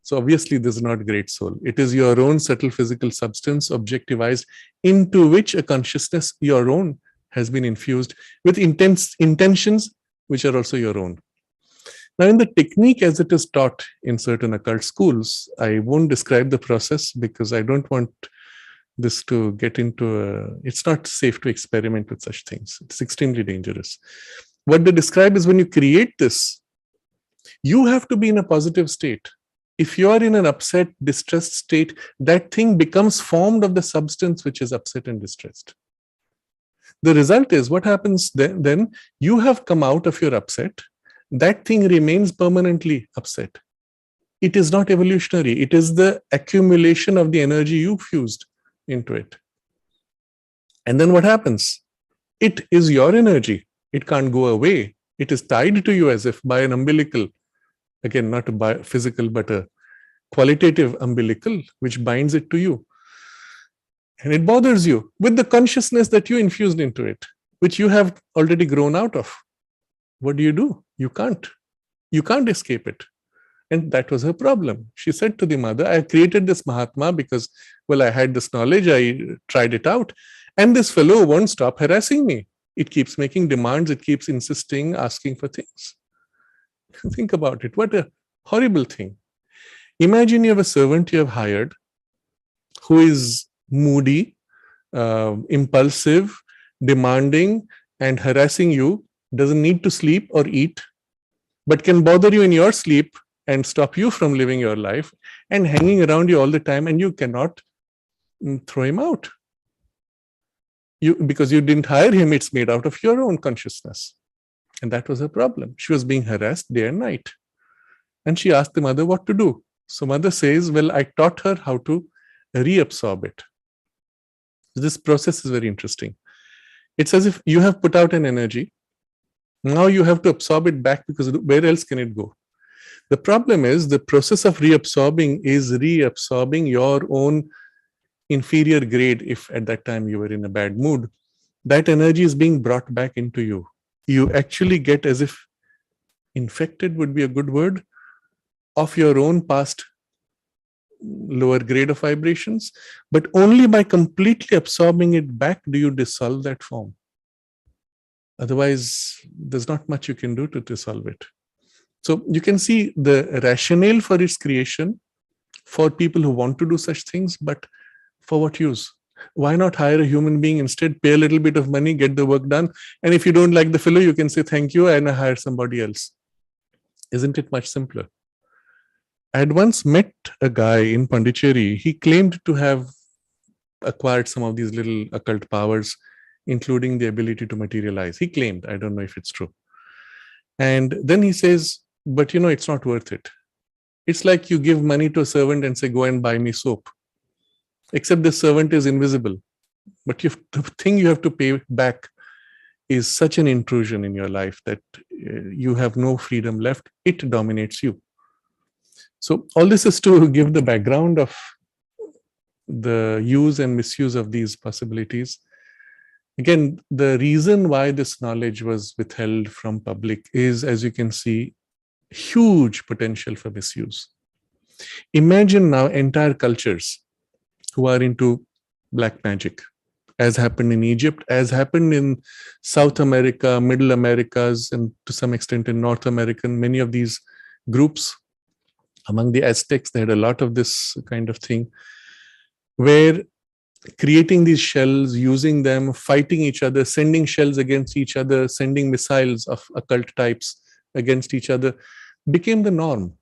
So obviously this is not great soul. It is your own subtle physical substance objectivized into which a consciousness, your own, has been infused with intense intentions which are also your own. Now, in the technique as it is taught in certain occult schools, I won't describe the process because I don't want this to get into it's not safe to experiment with such things. It's extremely dangerous. What they describe is when you create this, you have to be in a positive state. If you are in an upset, distressed state, that thing becomes formed of the substance which is upset and distressed. The result is what happens then you have come out of your upset. That thing remains permanently upset. It is not evolutionary. It is the accumulation of the energy you fused into it. And then what happens? It is your energy. It can't go away. It is tied to you as if by an umbilical, again, not a physical, but a qualitative umbilical, which binds it to you. And it bothers you with the consciousness that you infused into it, which you have already grown out of. What do? You can't. You can't escape it. And that was her problem. She said to the mother, I created this Mahatma because, well, I had this knowledge, I tried it out, and this fellow won't stop harassing me. It keeps making demands, it keeps insisting, asking for things. Think about it. What a horrible thing. Imagine you have a servant you have hired who is moody, impulsive, demanding, and harassing you, doesn't need to sleep or eat, but can bother you in your sleep and stop you from living your life and hanging around you all the time, and you cannot throw him out. Because you didn't hire him, it's made out of your own consciousness. And that was her problem. She was being harassed day and night. And she asked the mother what to do. So mother says, well, I taught her how to reabsorb it. This process is very interesting. It's as if you have put out an energy. Now you have to absorb it back because where else can it go? The problem is the process of reabsorbing is reabsorbing your own inferior grade. If at that time you were in a bad mood, that energy is being brought back into you. You actually get as if infected would be a good word of your own past lower grade of vibrations, but only by completely absorbing it back do you dissolve that form. Otherwise, there's not much you can do to dissolve it. So you can see the rationale for its creation for people who want to do such things, but for what use? Why not hire a human being instead, pay a little bit of money, get the work done, and if you don't like the fellow, you can say thank you and hire somebody else. Isn't it much simpler? I had once met a guy in Pondicherry. He claimed to have acquired some of these little occult powers, including the ability to materialize. He claimed, I don't know if it's true. And then he says, but it's not worth it. It's like you give money to a servant and say, go and buy me soap. Except the servant is invisible. But the thing you have to pay back is such an intrusion in your life that you have no freedom left. It dominates you. So all this is to give the background of the use and misuse of these possibilities. Again, the reason why this knowledge was withheld from public is, as you can see, huge potential for misuse. Imagine now entire cultures who are into black magic, as happened in Egypt, as happened in South America, Middle Americas, and to some extent in North America. Many of these groups, among the Aztecs, they had a lot of this kind of thing, where creating these shells, using them, fighting each other, sending shells against each other, sending missiles of occult types against each other, became the norm.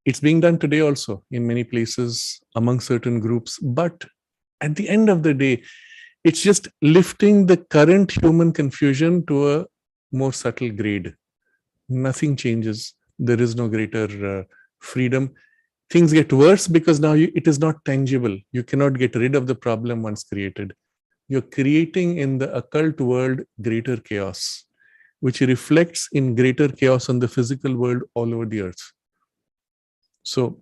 It's being done today also in many places among certain groups. But at the end of the day, it's just lifting the current human confusion to a more subtle grade. Nothing changes. There is no greater freedom. Things get worse because now it is not tangible. You cannot get rid of the problem once created. You're creating in the occult world greater chaos, which reflects in greater chaos on the physical world all over the earth. So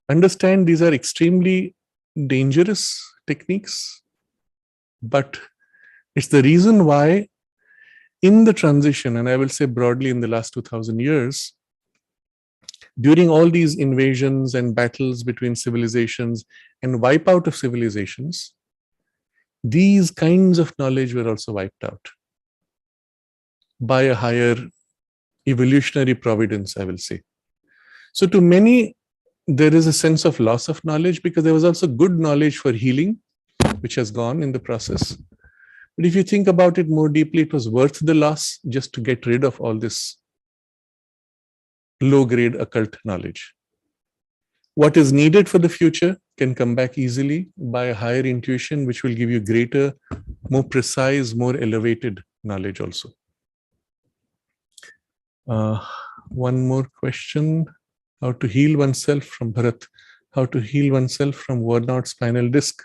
understand these are extremely dangerous techniques, but it's the reason why in the transition, and I will say broadly in the last 2000 years, during all these invasions and battles between civilizations and wipeout of civilizations, these kinds of knowledge were also wiped out by a higher evolutionary providence, I will say. So to many, there is a sense of loss of knowledge because there was also good knowledge for healing, which has gone in the process. But if you think about it more deeply, it was worth the loss just to get rid of all this low-grade occult knowledge. What is needed for the future can come back easily by a higher intuition, which will give you greater, more precise, more elevated knowledge also. One more question. How to heal oneself from Bharat? How to heal oneself from worn out spinal disc?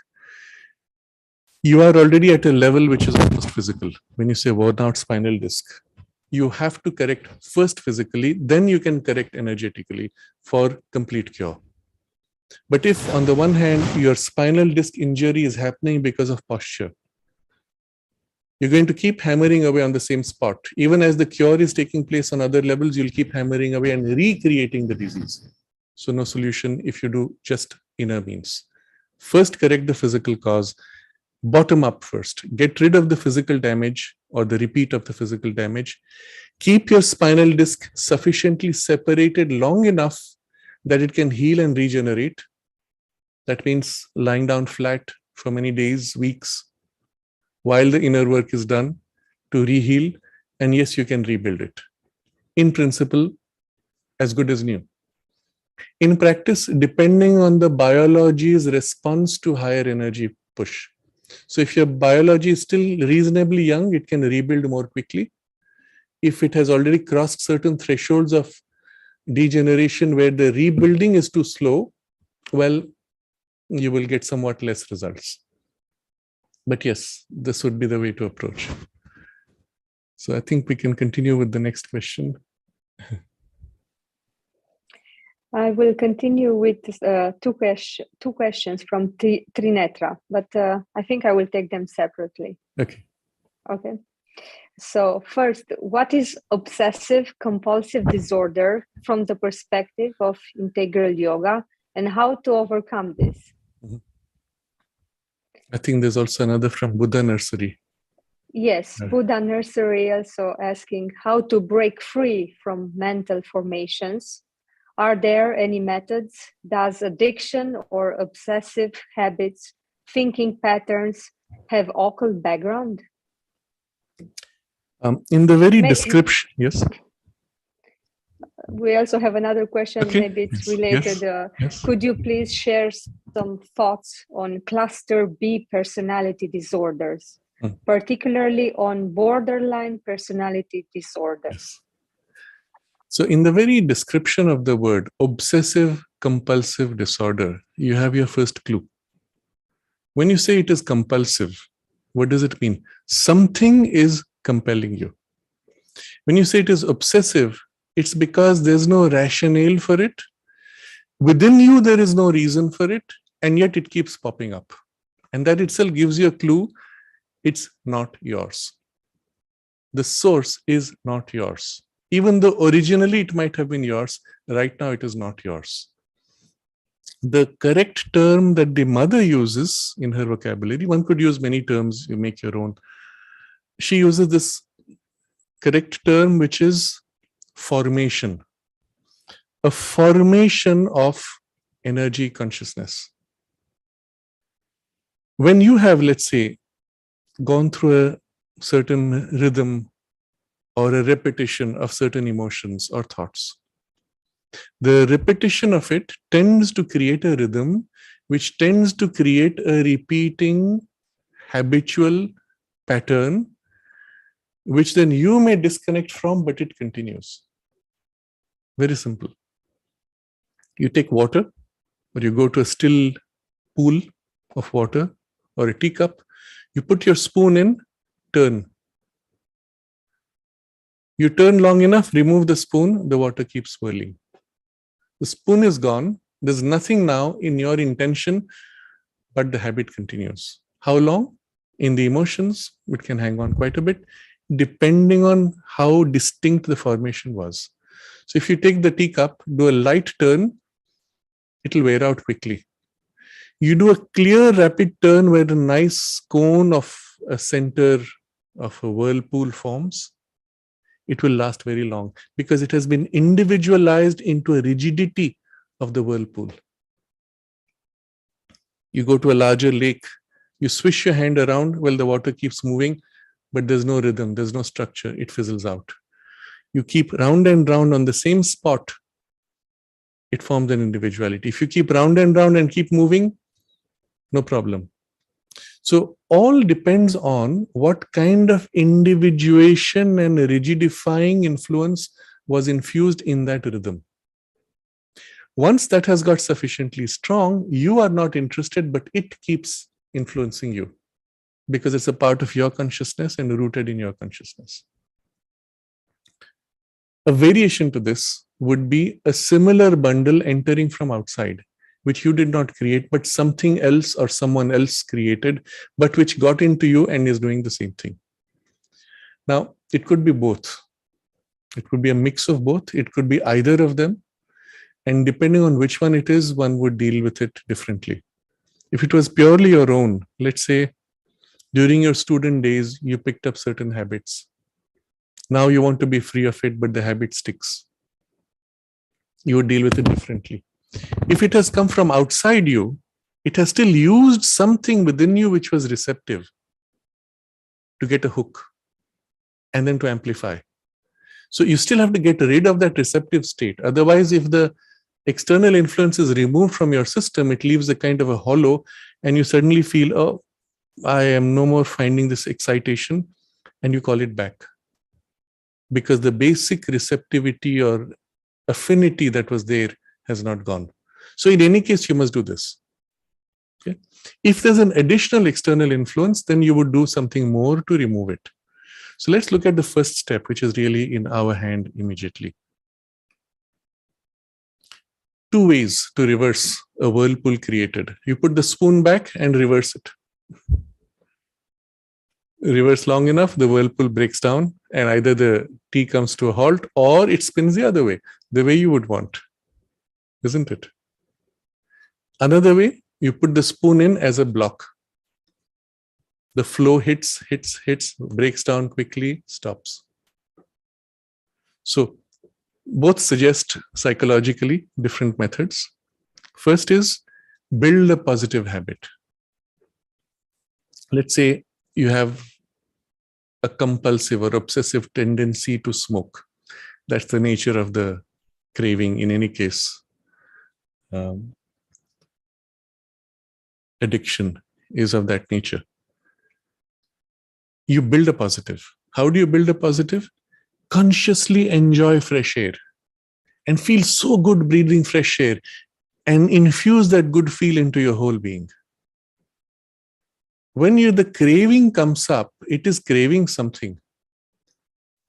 You are already at a level which is almost physical. When you say worn out spinal disc, you have to correct first physically, then you can correct energetically for complete cure. But if on the one hand, your spinal disc injury is happening because of posture, you're going to keep hammering away on the same spot. Even as the cure is taking place on other levels, you'll keep hammering away and recreating the disease. So no solution if you do just inner means. First, correct the physical cause. Bottom up first. Get rid of the physical damage or the repeat of the physical damage. Keep your spinal disc sufficiently separated long enough that it can heal and regenerate. That means lying down flat for many days, weeks, while the inner work is done to reheal. And yes, you can rebuild it. In principle, as good as new. In practice, depending on the biology's response to higher energy push. So if your biology is still reasonably young, it can rebuild more quickly. If it has already crossed certain thresholds of degeneration where the rebuilding is too slow, well, you will get somewhat less results. But yes, this would be the way to approach. So I think we can continue with the next question. I will continue with two questions from Trinetra, but I think I will take them separately. Okay. Okay. So first, what is obsessive compulsive disorder from the perspective of integral yoga, and how to overcome this? Mm-hmm. I think there's also another from Buddha Nursery. Yes, Buddha Nursery also asking how to break free from mental formations. Are there any methods? Does addiction or obsessive habits, thinking patterns have occult background? In the very description, yes. We also have another question. Okay. Maybe it's related. Yes. Could you please share some thoughts on cluster B personality disorders, particularly on borderline personality disorder? Yes. So in the very description of the word obsessive compulsive disorder, you have your first clue. When you say it is compulsive, what does it mean? Something is compelling you. When you say it is obsessive, it's because there's no rationale for it. Within you, there is no reason for it, and yet it keeps popping up. And that itself gives you a clue. It's not yours. The source is not yours. Even though originally it might have been yours, right now it is not yours. The correct term that the mother uses in her vocabulary, one could use many terms, you make your own. She uses this correct term, which is formation. A formation of energy consciousness. When you have, let's say, gone through a certain rhythm or a repetition of certain emotions or thoughts, the repetition of it tends to create a rhythm, which tends to create a repeating habitual pattern, which then you may disconnect from, but it continues. Very simple. You take water, or you go to a still pool of water or a teacup, you put your spoon in, turn. You turn long enough, remove the spoon, the water keeps swirling. The spoon is gone. There's nothing now in your intention, but the habit continues. How long? In the emotions, it can hang on quite a bit, depending on how distinct the formation was. So if you take the teacup, do a light turn, it'll wear out quickly. You do a clear, rapid turn where a nice cone of a center of a whirlpool forms, it will last very long because it has been individualized into a rigidity of the whirlpool. You go to a larger lake, you swish your hand around, well, the water keeps moving, but there's no rhythm, there's no structure, it fizzles out. You keep round and round on the same spot, it forms an individuality. If you keep round and keep moving, no problem. So all depends on what kind of individuation and rigidifying influence was infused in that rhythm. Once that has got sufficiently strong, you are not interested, but it keeps influencing you because it's a part of your consciousness and rooted in your consciousness. A variation to this would be a similar bundle entering from outside, which you did not create, but something else or someone else created, but which got into you and is doing the same thing. Now, it could be both. It could be a mix of both. It could be either of them. And depending on which one it is, one would deal with it differently. If it was purely your own, let's say during your student days, you picked up certain habits. Now you want to be free of it, but the habit sticks. You would deal with it differently. If it has come from outside you, it has still used something within you which was receptive to get a hook and then to amplify. So you still have to get rid of that receptive state. Otherwise, if the external influence is removed from your system, it leaves a kind of a hollow and you suddenly feel, oh, I am no more finding this excitation, and you call it back. Because the basic receptivity or affinity that was there has not gone. So in any case, you must do this. Okay? If there's an additional external influence, then you would do something more to remove it. So let's look at the first step, which is really in our hand immediately. 2 ways to reverse a whirlpool created. You put the spoon back and reverse it. Reverse long enough, the whirlpool breaks down and either the tea comes to a halt or it spins the other way, the way you would want, isn't it? Another way, you put the spoon in as a block. The flow hits, breaks down quickly, stops. So both suggest psychologically different methods. First is build a positive habit. Let's say you have a compulsive or obsessive tendency to smoke. That's the nature of the craving in any case. Addiction is of that nature. You build a positive. How do you build a positive? Consciously enjoy fresh air and feel so good breathing fresh air and infuse that good feel into your whole being. When the craving comes up, it is craving something.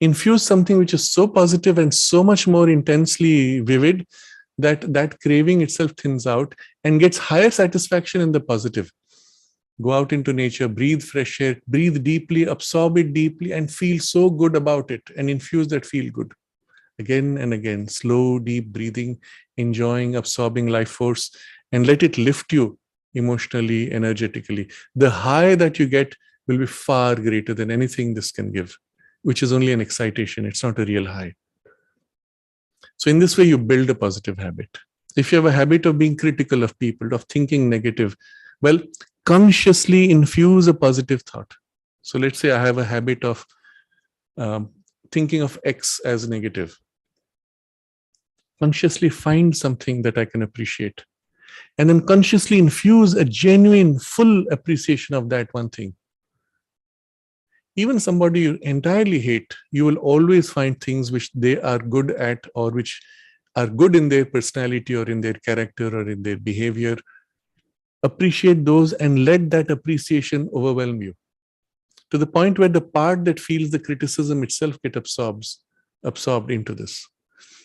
Infuse something which is so positive and so much more intensely vivid that that craving itself thins out and gets higher satisfaction in the positive. Go out into nature, breathe fresh air, breathe deeply, absorb it deeply, and feel so good about it, and infuse that feel good. Again and again, slow, deep breathing, enjoying, absorbing life force, and let it lift you emotionally, energetically. The high that you get will be far greater than anything this can give, which is only an excitation. It's not a real high. So in this way, you build a positive habit. If you have a habit of being critical of people, of thinking negative, well, consciously infuse a positive thought. So let's say I have a habit of thinking of X as negative. Consciously find something that I can appreciate, and then consciously infuse a genuine, full appreciation of that one thing. Even somebody you entirely hate, you will always find things which they are good at, or which are good in their personality or in their character or in their behavior. Appreciate those and let that appreciation overwhelm you, to the point where the part that feels the criticism itself get absorbed into this.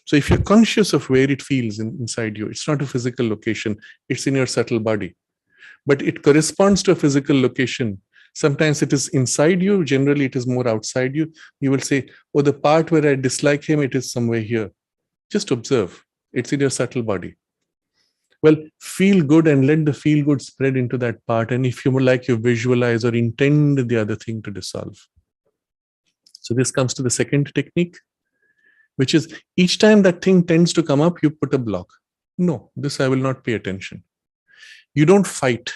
So if you're conscious of where it feels inside you, it's not a physical location, it's in your subtle body. But it corresponds to a physical location. Sometimes it is inside you, generally it is more outside you. You will say, oh, the part where I dislike him, it is somewhere here. Just observe, it's in your subtle body. Well, feel good and let the feel good spread into that part. And if you would like, you visualize or intend the other thing to dissolve. So this comes to the second technique, which is each time that thing tends to come up, you put a block. No, this I will not pay attention. You don't fight.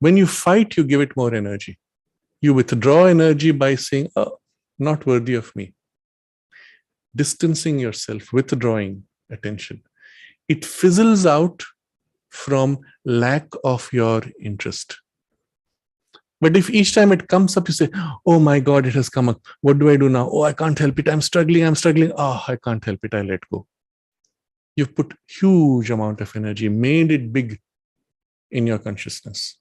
When you fight, you give it more energy. You withdraw energy by saying, oh, not worthy of me. Distancing yourself, withdrawing attention. It fizzles out from lack of your interest. But if each time it comes up, you say, oh my God, it has come up. What do I do now? Oh, I can't help it. I'm struggling. Oh, I can't help it. I let go. You've put huge amount of energy, made it big in your consciousness.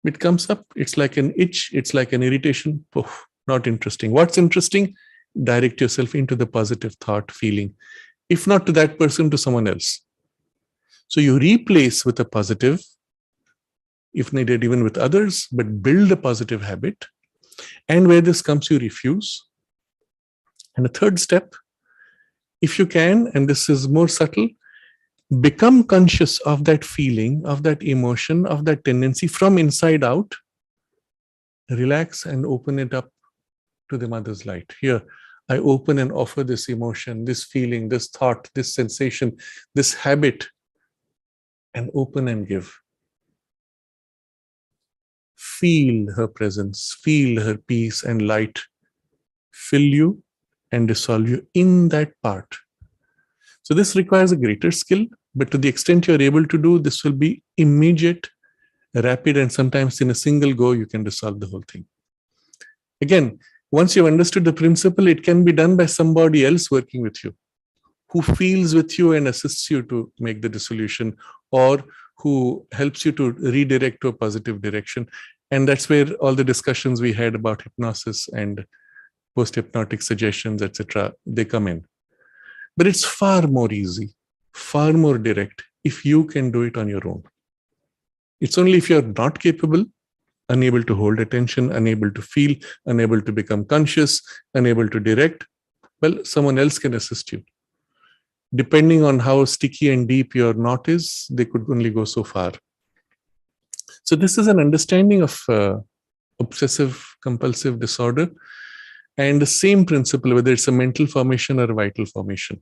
It comes up, it's like an itch, it's like an irritation. Poof, not interesting. What's interesting? Direct yourself into the positive thought, feeling. If not to that person, to someone else. So you replace with a positive, if needed, even with others, but build a positive habit. And where this comes, you refuse. And the third step, if you can, and this is more subtle, become conscious of that feeling, of that emotion, of that tendency from inside out. Relax and open it up to the mother's light. Here, I open and offer this emotion, this feeling, this thought, this sensation, this habit, and open and give. Feel her presence, feel her peace and light fill you and dissolve you in that part. So this requires a greater skill, but to the extent you're able to do, this will be immediate, rapid, and sometimes in a single go, you can dissolve the whole thing. Again, once you've understood the principle, it can be done by somebody else working with you, who feels with you and assists you to make the dissolution, or who helps you to redirect to a positive direction. And that's where all the discussions we had about hypnosis and post-hypnotic suggestions, etc., they come in. But it's far more easy, far more direct if you can do it on your own. It's only if you're not capable, unable to hold attention, unable to feel, unable to become conscious, unable to direct, well, someone else can assist you. Depending on how sticky and deep your knot is, they could only go so far. So this is an understanding of obsessive compulsive disorder, and the same principle, whether it's a mental formation or a vital formation.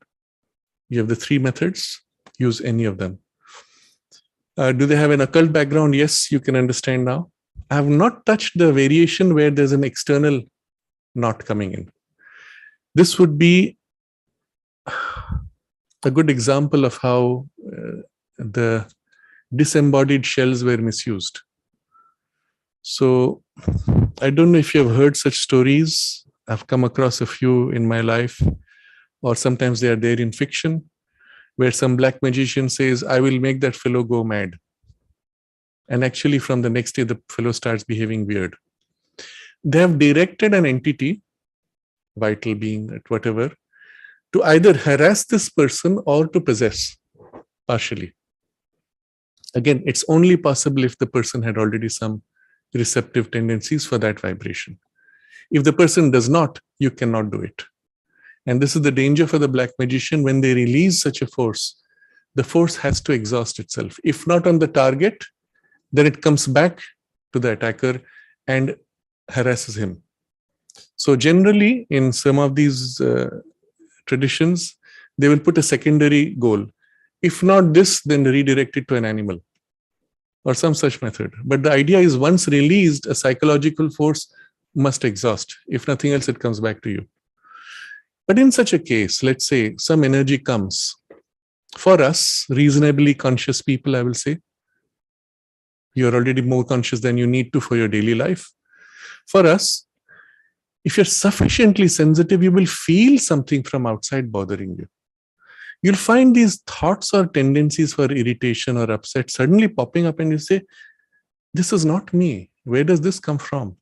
You have the three methods, use any of them. Do they have an occult background? Yes, you can understand now. I have not touched the variation where there's an external knot coming in. This would be a good example of how the disembodied shells were misused. So I don't know if you have heard such stories. I've come across a few in my life, or sometimes they are there in fiction, where some black magician says, I will make that fellow go mad. And actually from the next day, the fellow starts behaving weird. They have directed an entity, vital being, whatever, to either harass this person or to possess partially. Again, it's only possible if the person had already some receptive tendencies for that vibration. If the person does not, you cannot do it. And this is the danger for the black magician. When they release such a force, the force has to exhaust itself. If not on the target, then it comes back to the attacker and harasses him. So generally, in some of these traditions, they will put a secondary goal. If not this, then redirect it to an animal or some such method. But the idea is, once released, a psychological force must exhaust. If nothing else, it comes back to you. But in such a case, let's say some energy comes. For us, reasonably conscious people, I will say, you're already more conscious than you need to for your daily life. For us, if you're sufficiently sensitive, you will feel something from outside bothering you. You'll find these thoughts or tendencies for irritation or upset suddenly popping up, and you say, this is not me. Where does this come from?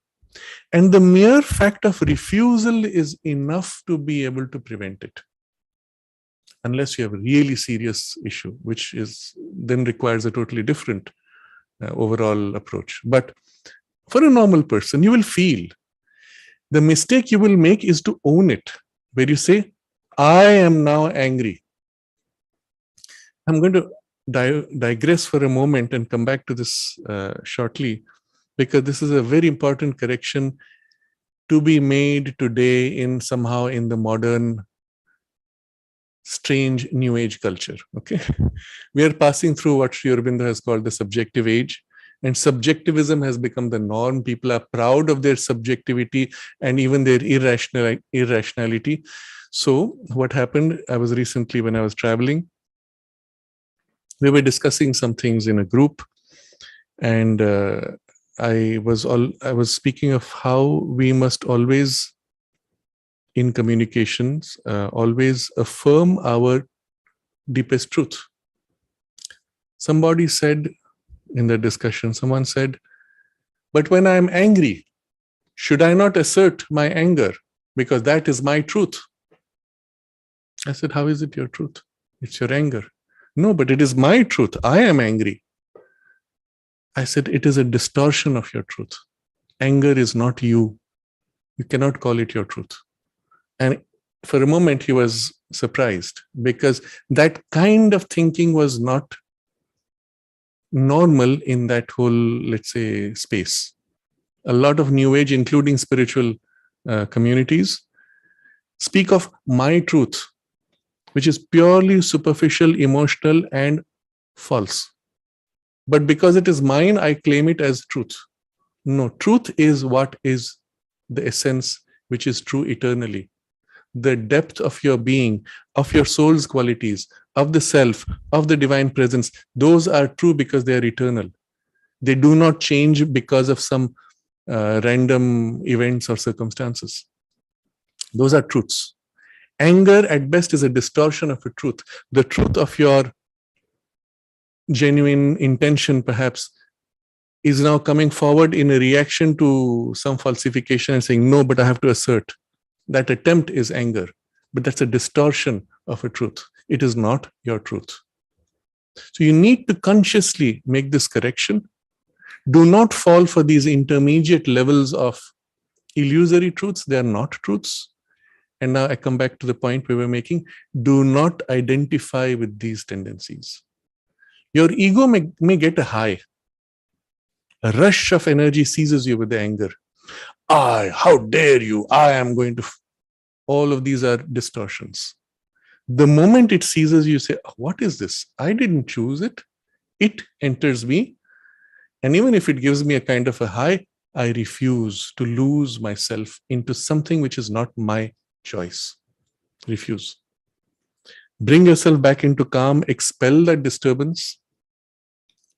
And the mere fact of refusal is enough to be able to prevent it. Unless you have a really serious issue, which is then requires a totally different overall approach. But for a normal person, you will feel. The mistake you will make is to own it, where you say, I am now angry. I'm going to digress for a moment and come back to this shortly, because this is a very important correction to be made today in somehow in the modern strange new age culture. Okay, we are passing through what Sri Aurobindo has called the subjective age, and subjectivism has become the norm. People are proud of their subjectivity and even their irrationality. So what happened, I was recently, when I was traveling, we were discussing some things in a group, and I was speaking of how we must always, in communications, always affirm our deepest truth. Somebody said in the discussion, someone said, but when I'm angry, should I not assert my anger? Because that is my truth. I said, how is it your truth? It's your anger. No, but it is my truth. I am angry. I said, it is a distortion of your truth. Anger is not you. You cannot call it your truth. And for a moment, he was surprised, because that kind of thinking was not normal in that whole, let's say, space. A lot of New Age, including spiritual communities, speak of my truth, which is purely superficial, emotional, and false. But because it is mine, I claim it as truth. No, truth is what is the essence, which is true eternally. The depth of your being, of your soul's qualities, of the self, of the divine presence, those are true because they are eternal. They do not change because of some random events or circumstances. Those are truths. Anger at best is a distortion of a truth. The truth of your genuine intention, perhaps, is now coming forward in a reaction to some falsification and saying, no, but I have to assert. That attempt is anger, but that's a distortion of a truth. It is not your truth. So you need to consciously make this correction. Do not fall for these intermediate levels of illusory truths. They are not truths. And now I come back to the point we were making. Do not identify with these tendencies. Your ego may get a high. A rush of energy seizes you with the anger. How dare you? I am going to... All of these are distortions. The moment it seizes you, say, what is this? I didn't choose it. It enters me. And even if it gives me a kind of a high, I refuse to lose myself into something which is not my choice. Refuse. Bring yourself back into calm, expel that disturbance.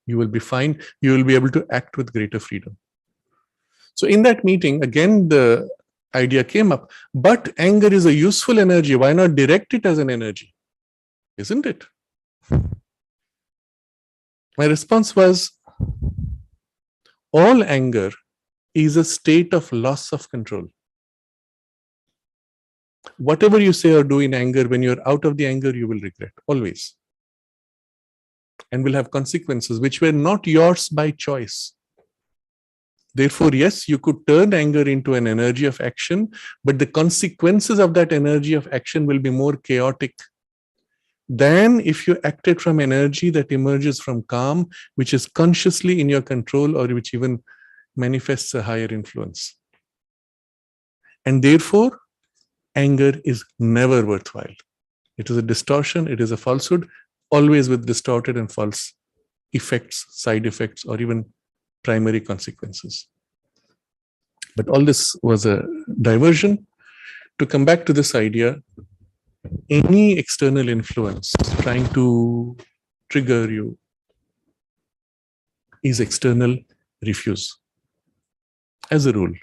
You will be fine. You will be able to act with greater freedom. So in that meeting, again, the idea came up, but anger is a useful energy. Why not direct it as an energy? Isn't it? My response was, all anger is a state of loss of control. Whatever you say or do in anger, when you're out of the anger, you will regret, always. and will have consequences which were not yours by choice. Therefore, yes, you could turn anger into an energy of action, but the consequences of that energy of action will be more chaotic than if you acted from energy that emerges from calm, which is consciously in your control or which even manifests a higher influence. And therefore, anger is never worthwhile. It is a distortion, it is a falsehood, always with distorted and false effects, side effects, or even primary consequences. But all this was a diversion. To come back to this idea, any external influence trying to trigger you is external, refuse. As a rule.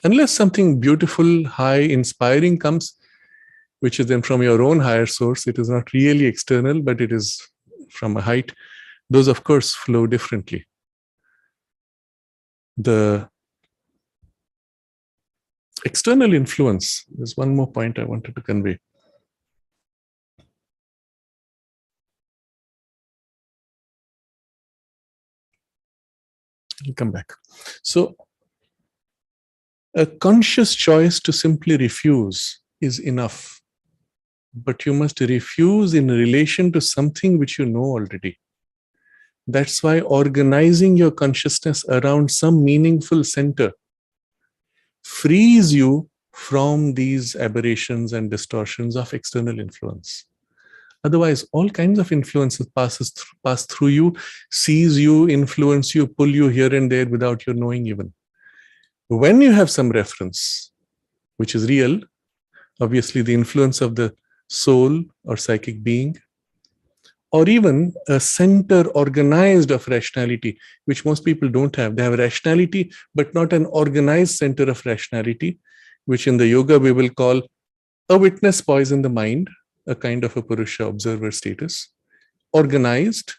Unless something beautiful, high, inspiring comes, which is then from your own higher source, it is not really external, but it is from a height. Those, of course, flow differently. The external influence, there's one more point I wanted to convey. I'll come back. So, a conscious choice to simply refuse is enough. But you must refuse in relation to something which you know already. That's why organizing your consciousness around some meaningful center frees you from these aberrations and distortions of external influence. Otherwise, all kinds of influences pass through you, seize you, influence you, pull you here and there without your knowing even. When you have some reference, which is real, obviously the influence of the soul or psychic being, or even a center organized of rationality, which most people don't have. They have rationality, but not an organized center of rationality, which in the yoga we will call a witness poise in the mind, a kind of a Purusha observer status, organized.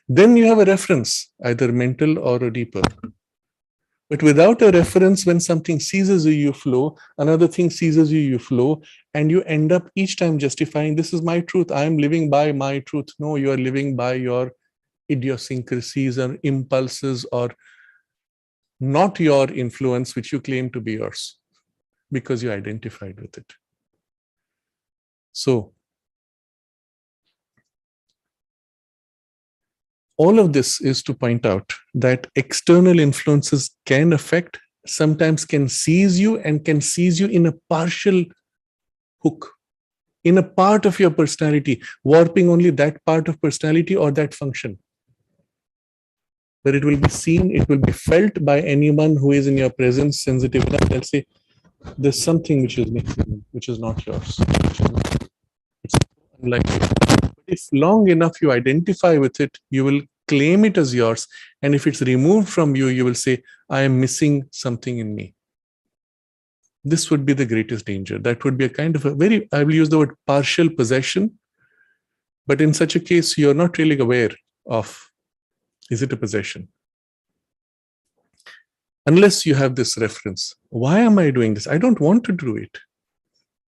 Then you have a reference, either mental or a deeper. But without a reference, when something seizes you, you flow, another thing seizes you, you flow, and you end up each time justifying, this is my truth, I am living by my truth. No, you are living by your idiosyncrasies or impulses or not your influence, which you claim to be yours because you identified with it. So, all of this is to point out that external influences can affect, sometimes can seize you, and can seize you in a partial hook, in a part of your personality, warping only that part of personality or that function. But it will be seen, it will be felt by anyone who is in your presence, sensitive enough. They'll say, there's something which is missing, which is not yours. It's unlikely. But if long enough you identify with it, you will claim it as yours. And if it's removed from you, you will say, I am missing something in me. This would be the greatest danger. That would be a kind of a very, I will use the word partial possession. But in such a case, you're not really aware of, is it a possession? Unless you have this reference. Why am I doing this? I don't want to do it.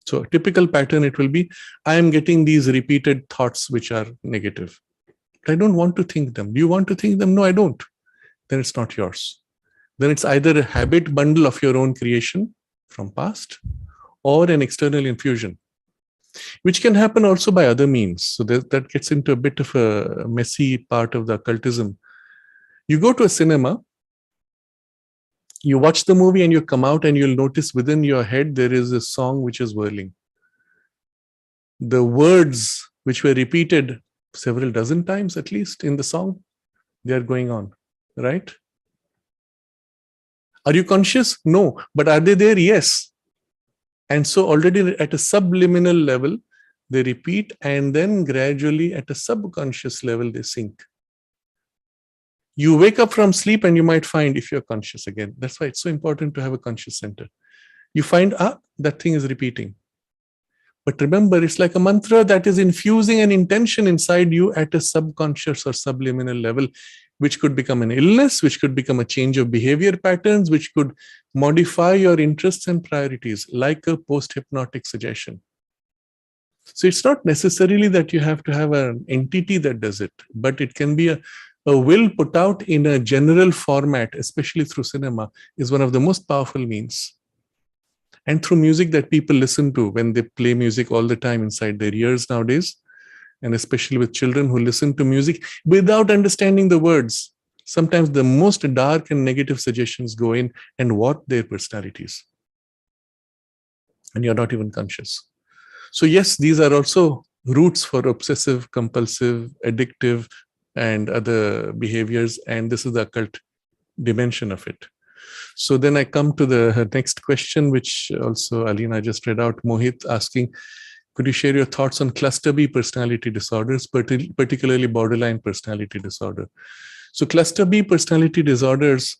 So a typical pattern, it will be, I am getting these repeated thoughts which are negative. But I don't want to think them. Do you want to think them? No, I don't. Then it's not yours. Then it's either a habit bundle of your own creation from past or an external infusion, which can happen also by other means. So that gets into a bit of a messy part of the occultism. You go to a cinema, you watch the movie and you come out and you'll notice within your head there is a song which is whirling. The words which were repeated several dozen times at least in the song, they are going on, right? Are you conscious? No. But are they there? Yes. And so already at a subliminal level, they repeat, and then gradually at a subconscious level, they sink. You wake up from sleep and you might find, if you're conscious again, that's why it's so important to have a conscious center. You find, that thing is repeating. But remember, it's like a mantra that is infusing an intention inside you at a subconscious or subliminal level, which could become an illness, which could become a change of behavior patterns, which could modify your interests and priorities, like a post-hypnotic suggestion. So it's not necessarily that you have to have an entity that does it, but it can be a will put out in a general format, especially through cinema, is one of the most powerful means. And through music that people listen to when they play music all the time inside their ears nowadays, and especially with children who listen to music without understanding the words. Sometimes the most dark and negative suggestions go in and warp their personalities. And you're not even conscious. So yes, these are also roots for obsessive, compulsive, addictive, and other behaviors. And this is the occult dimension of it. So then I come to the next question, which also Alina just read out, Mohit asking, could you share your thoughts on cluster B personality disorders, particularly borderline personality disorder? So cluster B personality disorders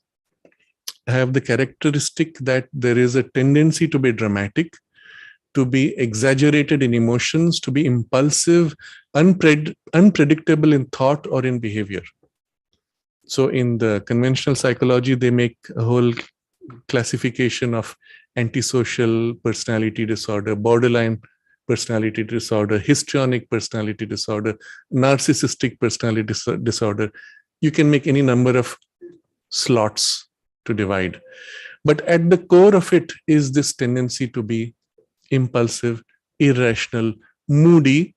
have the characteristic that there is a tendency to be dramatic, to be exaggerated in emotions, to be impulsive, unpredictable in thought or in behavior. So in the conventional psychology, they make a whole classification of antisocial personality disorder, borderline personality disorder, histrionic personality disorder, narcissistic personality disorder. You can make any number of slots to divide. But at the core of it is this tendency to be impulsive, irrational, moody,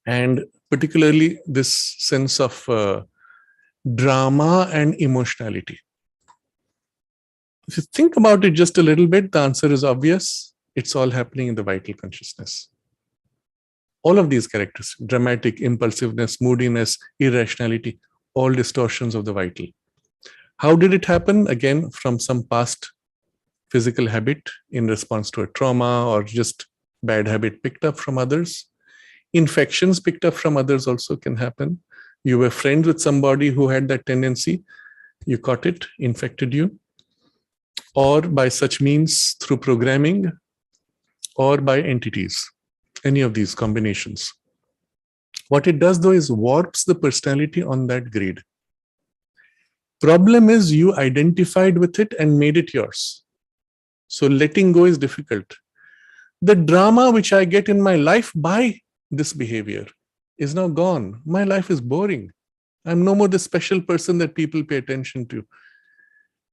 and particularly this sense of drama and emotionality. If you think about it just a little bit, the answer is obvious. It's all happening in the vital consciousness. All of these characters, dramatic, impulsiveness, moodiness, irrationality, all distortions of the vital. How did it happen? Again, from some past physical habit in response to a trauma or just bad habit picked up from others. Infections picked up from others also can happen. You were friends with somebody who had that tendency. You caught it, infected you. Or by such means through programming or by entities, any of these combinations. What it does though is warps the personality on that grade. Problem is you identified with it and made it yours. So letting go is difficult. The drama which I get in my life by this behavior is now gone. My life is boring. I'm no more the special person that people pay attention to.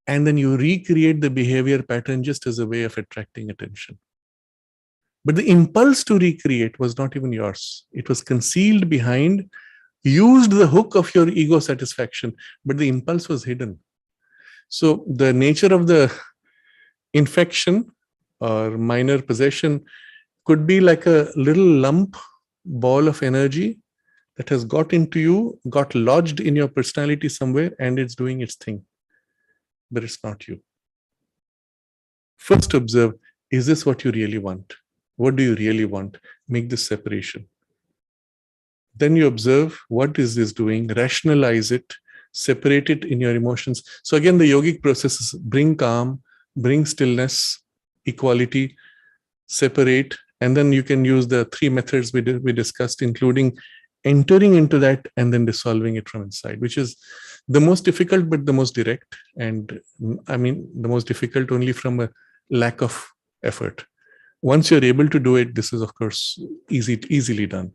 And then you recreate the behavior pattern just as a way of attracting attention. But the impulse to recreate was not even yours. It was concealed behind, used the hook of your ego satisfaction, but the impulse was hidden. So the nature of the infection or minor possession could be like a little lump ball of energy that has got into you, got lodged in your personality somewhere, and it's doing its thing. But it's not you. First observe, is this what you really want? What do you really want? Make this separation. Then you observe, what is this doing? Rationalize it, separate it in your emotions. So again, the yogic processes bring calm, bring stillness, equality, separate, and then you can use the three methods we discussed, including entering into that and then dissolving it from inside, which is the most difficult, but the most direct. And I mean, the most difficult only from a lack of effort. Once you're able to do it, this is, of course, easily done.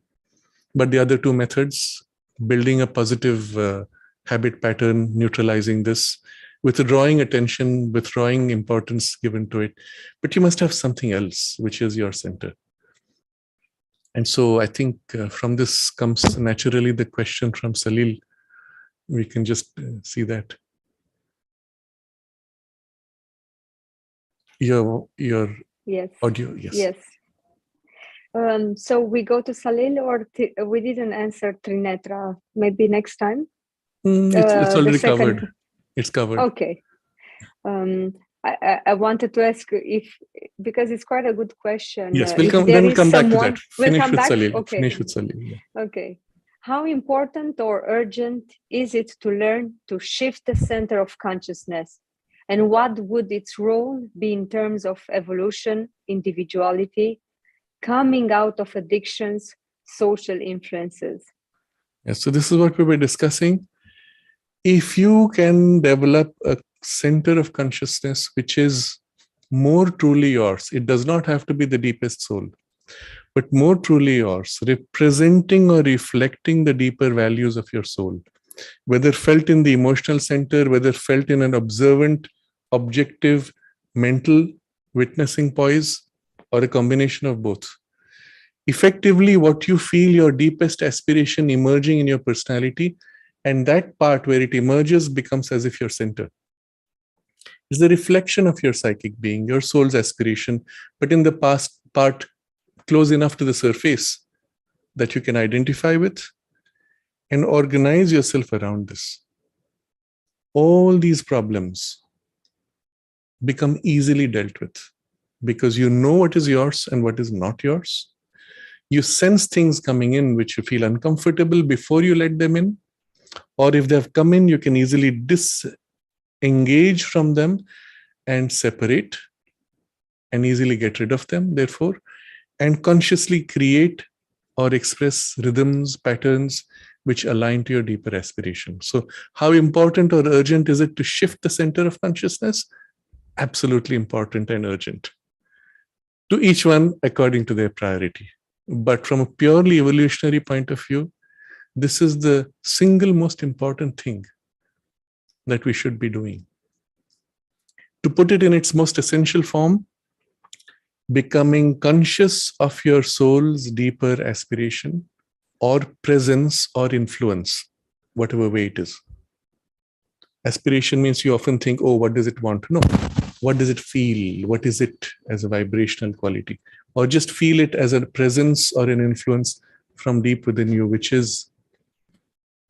But the other two methods, building a positive habit pattern, neutralizing this, withdrawing attention, withdrawing importance given to it. But you must have something else, which is your center. And so I think from this comes naturally the question from Salil. We can just see that. Your yes. Audio, yes. So we go to Salil, or we didn't answer Trinetra. Maybe next time? It's already covered. It's covered. Okay. I wanted to ask if, because it's quite a good question. Yes, we'll come back to that. Finish with Salil. Okay. Finish with Salil. Yeah. Okay. How important or urgent is it to learn to shift the center of consciousness? And what would its role be in terms of evolution, individuality, coming out of addictions, social influences? Yes, so this is what we were discussing. If you can develop a center of consciousness which is more truly yours, it does not have to be the deepest soul, but more truly yours, representing or reflecting the deeper values of your soul, whether felt in the emotional center, whether felt in an observant, objective, mental, witnessing poise, or a combination of both. Effectively, what you feel your deepest aspiration emerging in your personality, and that part where it emerges becomes as if your center. It's the reflection of your psychic being, your soul's aspiration, but in the past part close enough to the surface that you can identify with and organize yourself around this. All these problems become easily dealt with because you know what is yours and what is not yours. You sense things coming in which you feel uncomfortable before you let them in, or if they have come in, you can easily disengage from them and separate and easily get rid of them, therefore, and consciously create or express rhythms, patterns which align to your deeper aspiration. So how important or urgent is it to shift the center of consciousness? Absolutely important and urgent. To each one according to their priority. But from a purely evolutionary point of view, this is the single most important thing that we should be doing. To put it in its most essential form, becoming conscious of your soul's deeper aspiration or presence or influence, whatever way it is. Aspiration means you often think, oh, what does it want to know? What does it feel? What is it as a vibrational quality? Or just feel it as a presence or an influence from deep within you, which is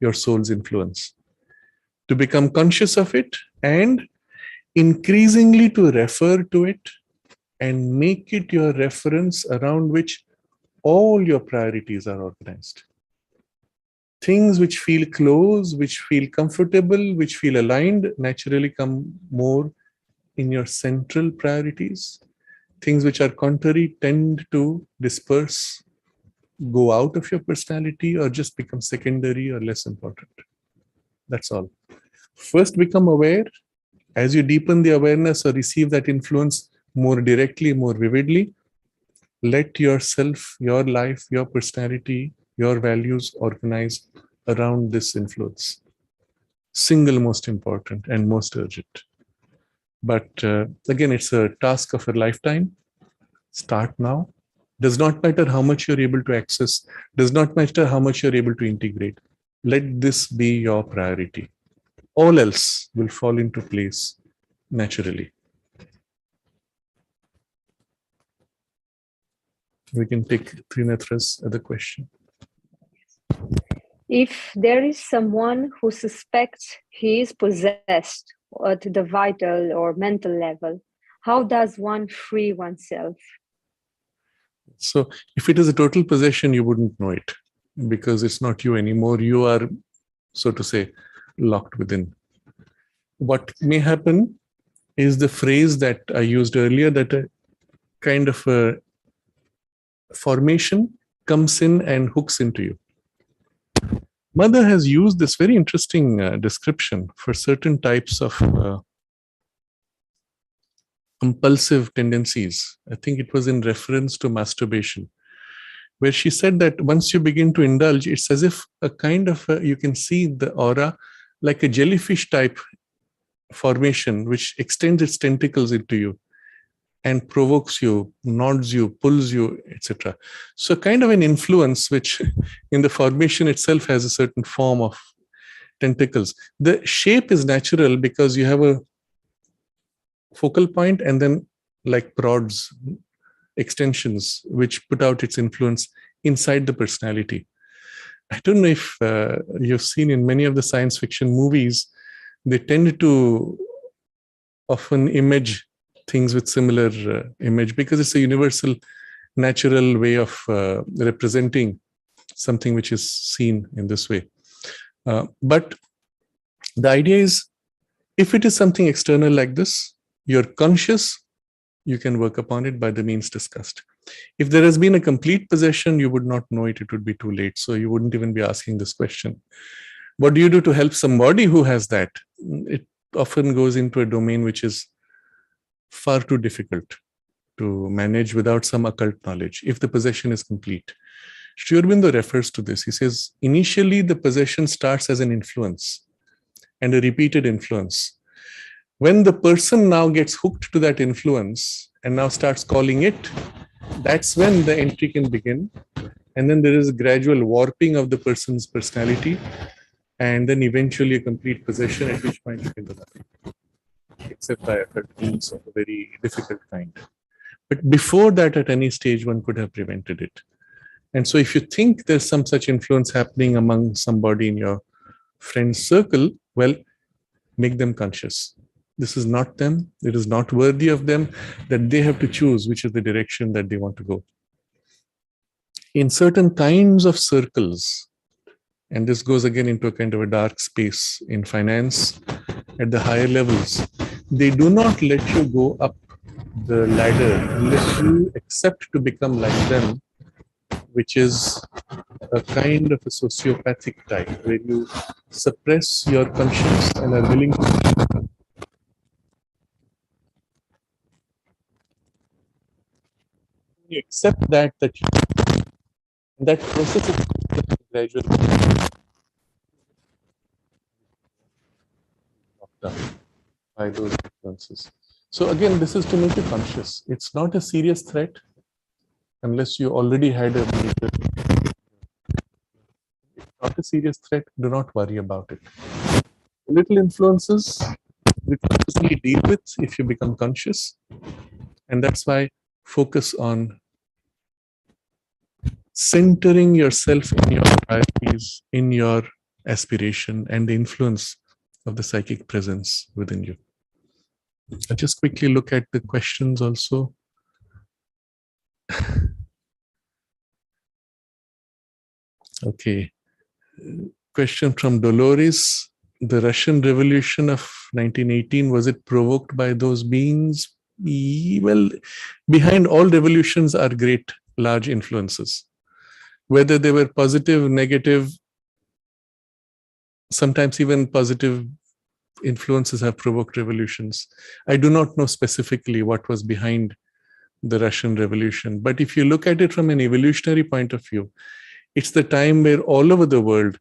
your soul's influence. To become conscious of it and increasingly to refer to it and make it your reference around which all your priorities are organized. Things which feel close, which feel comfortable, which feel aligned, naturally come more in your central priorities. Things which are contrary tend to disperse, go out of your personality, or just become secondary or less important. That's all. First, become aware. As you deepen the awareness or receive that influence more directly, more vividly, let yourself, your life, your personality, your values organize around this influence. Single most important and most urgent. But again, it's a task of a lifetime. Start now. Does not matter how much you're able to access. Does not matter how much you're able to integrate. Let this be your priority. All else will fall into place naturally. We can take Trinathra's other question. If there is someone who suspects he is possessed at the vital or mental level, how does one free oneself? So if it is a total possession, you wouldn't know it because it's not you anymore. You are, so to say, locked within. What may happen is the phrase that I used earlier, that a kind of a formation comes in and hooks into you. Mother has used this very interesting description for certain types of compulsive tendencies. I think it was in reference to masturbation, where she said that once you begin to indulge, it's as if a kind of, you can see the aura like a jellyfish type formation, which extends its tentacles into you and provokes you, nods you, pulls you, etc. So kind of an influence which in the formation itself has a certain form of tentacles. The shape is natural because you have a focal point and then like prods, extensions, which put out its influence inside the personality. I don't know if you've seen in many of the science fiction movies, they tend to often image things with similar image because it's a universal, natural way of representing something which is seen in this way. But the idea is, if it is something external like this, you're conscious, you can work upon it by the means discussed. If there has been a complete possession, you would not know it, it would be too late. So you wouldn't even be asking this question. What do you do to help somebody who has that? It often goes into a domain which is far too difficult to manage without some occult knowledge, if the possession is complete. Sri Aurobindo refers to this. He says, initially the possession starts as an influence and a repeated influence. When the person now gets hooked to that influence and now starts calling it, that's when the entry can begin. And then there is a gradual warping of the person's personality, and then eventually a complete possession, at which point you can do nothing, except by occult means of a very difficult kind. But before that, at any stage, one could have prevented it. And so if you think there's some such influence happening among somebody in your friend's circle, well, make them conscious. This is not them. It is not worthy of them, that they have to choose which is the direction that they want to go. In certain kinds of circles, and this goes again into a kind of a dark space in finance, at the higher levels, they do not let you go up the ladder unless you accept to become like them, which is a kind of a sociopathic type, where you suppress your conscience and are willing to you accept that that process is gradual by those influences. So again, this is to make you conscious. It's not a serious threat unless you already had a major. It's not a serious threat. Do not worry about it. Little influences we can easily deal with if you become conscious, and that's why focus on centering yourself in your priorities, in your aspiration, and the influence of the psychic presence within you. I'll just quickly look at the questions also. Okay. Question from Dolores. The Russian Revolution of 1918, was it provoked by those beings? Well, behind all revolutions are great, large influences. Whether they were positive, negative, sometimes even positive influences have provoked revolutions. I do not know specifically what was behind the Russian Revolution, but if you look at it from an evolutionary point of view, it's the time where all over the world,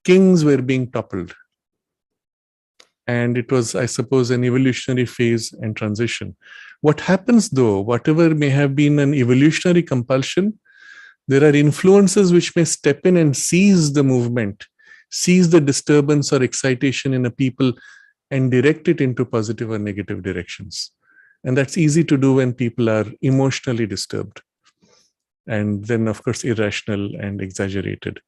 kings were being toppled. And it was, I suppose, an evolutionary phase and transition. What happens though, whatever may have been an evolutionary compulsion, there are influences which may step in and seize the movement, seize the disturbance or excitation in a people and direct it into positive or negative directions. And that's easy to do when people are emotionally disturbed. And then, of course, irrational and exaggerated.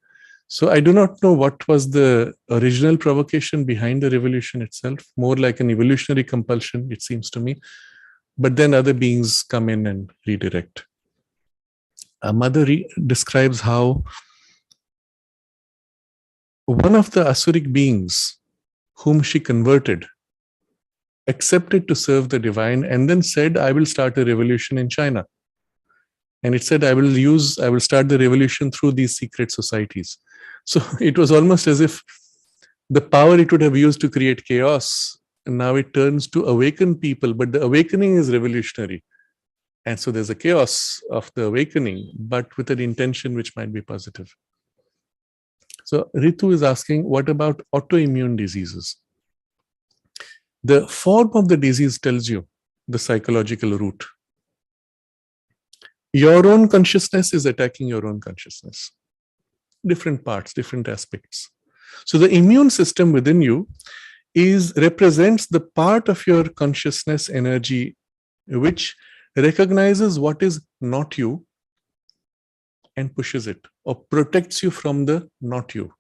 So I do not know what was the original provocation behind the revolution itself, more like an evolutionary compulsion, it seems to me. But then other beings come in and redirect. A mother describes how one of the Asuric beings whom she converted accepted to serve the divine and then said, I will start a revolution in China. And it said, I will start the revolution through these secret societies. So it was almost as if the power it would have used to create chaos, and now it turns to awaken people, but the awakening is revolutionary. And so there's a chaos of the awakening, but with an intention which might be positive. So Ritu is asking, what about autoimmune diseases? The form of the disease tells you the psychological root. Your own consciousness is attacking your own consciousness. Different parts, different aspects. So the immune system within you represents the part of your consciousness energy which recognizes what is not you and pushes it or protects you from the not you.